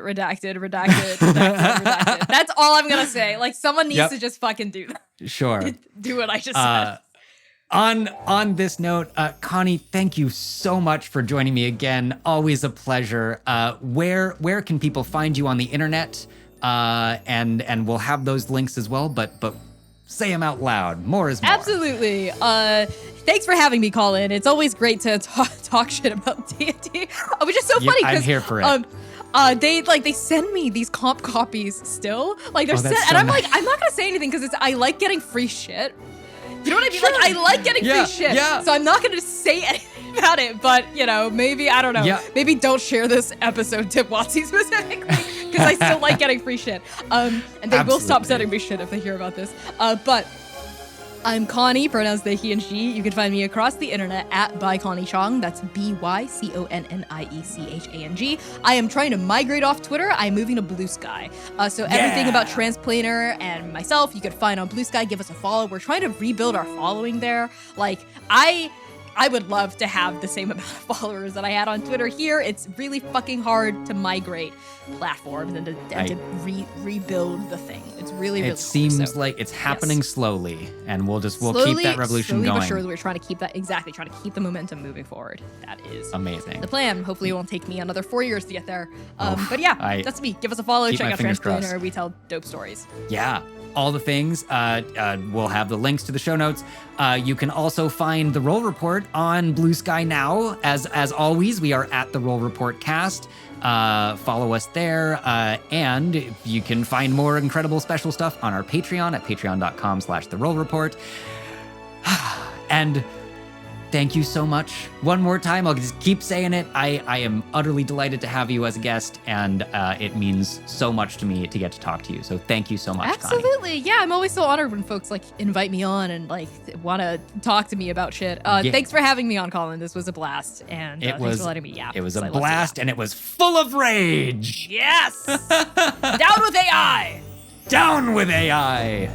That's all I'm gonna say. Like someone needs to just fucking do that. Sure. Do what I just said. On this note, Connie, thank you so much for joining me again. Always a pleasure. Where can people find you on the internet? And we'll have those links as well, but say them out loud. More is more. Absolutely. Thanks for having me, Colin. It's always great to talk shit about D&D, which is so funny because I'm here for it. They send me these comp copies still. Like they're that's and so I'm nice. like, I'm not gonna say anything because I like getting free shit. You know what I mean? Sure. Like I like getting free shit. Yeah. So I'm not gonna say anything about it. But maybe I don't know. Yeah. Maybe don't share this episode to WotC specifically because I still like getting free shit. And they will stop sending me shit if they hear about this. But I'm Connie, pronouns they, he, and she. You can find me across the internet at by Connie Chang. That's BYCONNIECHANG. I am trying to migrate off Twitter. I'm moving to Blue Sky. So everything about Transplaner and myself, you can find on Blue Sky. Give us a follow. We're trying to rebuild our following there. Like, I would love to have the same amount of followers that I had on Twitter here. It's really fucking hard to migrate platforms and to rebuild the thing. It's really, really It seems like it's happening slowly, and we'll keep that revolution slowly going. But surely we're trying to keep the momentum moving forward. That is amazing. The plan. Hopefully it won't take me another 4 years to get there. But yeah, that's me. Give us a follow. Check out Transplaner. We tell dope stories. Yeah. All the things. We'll have the links to the show notes. You can also find the Roll Report on Blue Sky now. As always, we are at the Roll Report Cast. Follow us there. And you can find more incredible special stuff on our Patreon at patreon.com/therollreport. And thank you so much. One more time, I'll just keep saying it. I am utterly delighted to have you as a guest, and it means so much to me to get to talk to you. So thank you so much, Absolutely. Connie. Yeah, I'm always so honored when folks invite me on and want to talk to me about shit. Thanks for having me on, Colin. This was a blast, and thanks for letting me yap. It was a blast, and it was full of rage. Yes. Down with AI. Down with AI.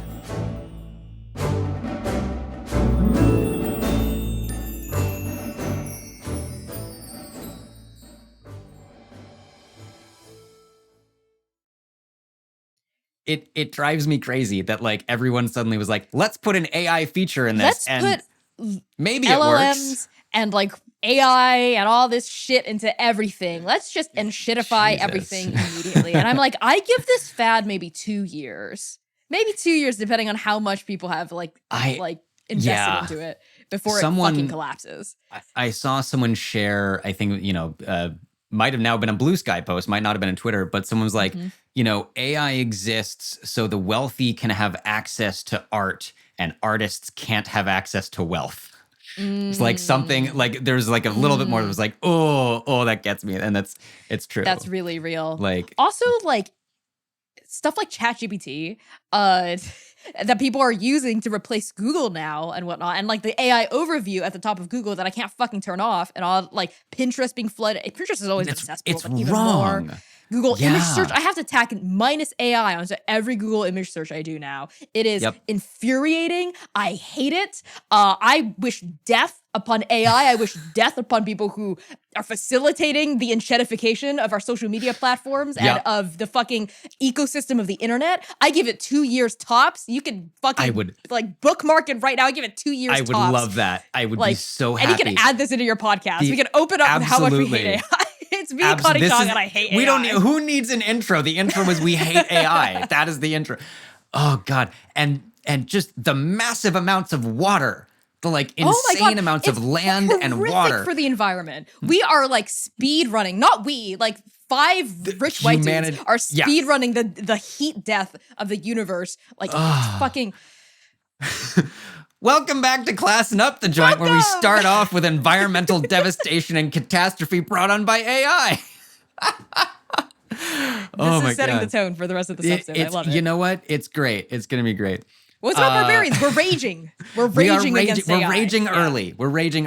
It drives me crazy that everyone suddenly was like, let's put an AI feature in this. Let's put maybe LLMs it works. And AI and all this shit into everything. Let's just shitify everything immediately. And I'm like, I give this fad maybe 2 years. Maybe 2 years, depending on how much people have invested into it before it fucking collapses. I saw someone share, I think, might have now been a Blue Sky post, might not have been on Twitter, but someone was like, AI exists so the wealthy can have access to art and artists can't have access to wealth. It's like something there's a little bit more that was that gets me. And it's true. That's really real. Also stuff like ChatGPT that people are using to replace Google now and whatnot, and the AI overview at the top of Google that I can't fucking turn off, and all Pinterest being flooded. Pinterest is always accessible, it's but even wrong. more. Google image search, I have to tack minus AI onto every Google image search I do now. It is infuriating. I hate it. I wish death upon AI. I wish death upon people who are facilitating the enshetification of our social media platforms and of the fucking ecosystem of the internet. I give it 2 years tops. You can fucking bookmark it right now. I give it 2 years tops. I would love that. I would be so happy. And you can add this into your podcast. We can open up how much we hate AI. It's me, Connie Chang, and I hate AI. Who needs an intro? The intro is we hate AI. That is the intro. Oh God. And just the massive amounts of water. The insane amounts of land and water. For the environment. We are speed running. Not we, 5 rich white dudes are speed running the heat death of the universe. It's fucking... Welcome back to Classing Up the Joint, where we start off with environmental devastation and catastrophe brought on by AI. This is setting the tone for the rest of this episode. I love it. You know what? It's great. It's going to be great. What's about Barbarians? We're raging. We're raging against AI. We're raging early. We're raging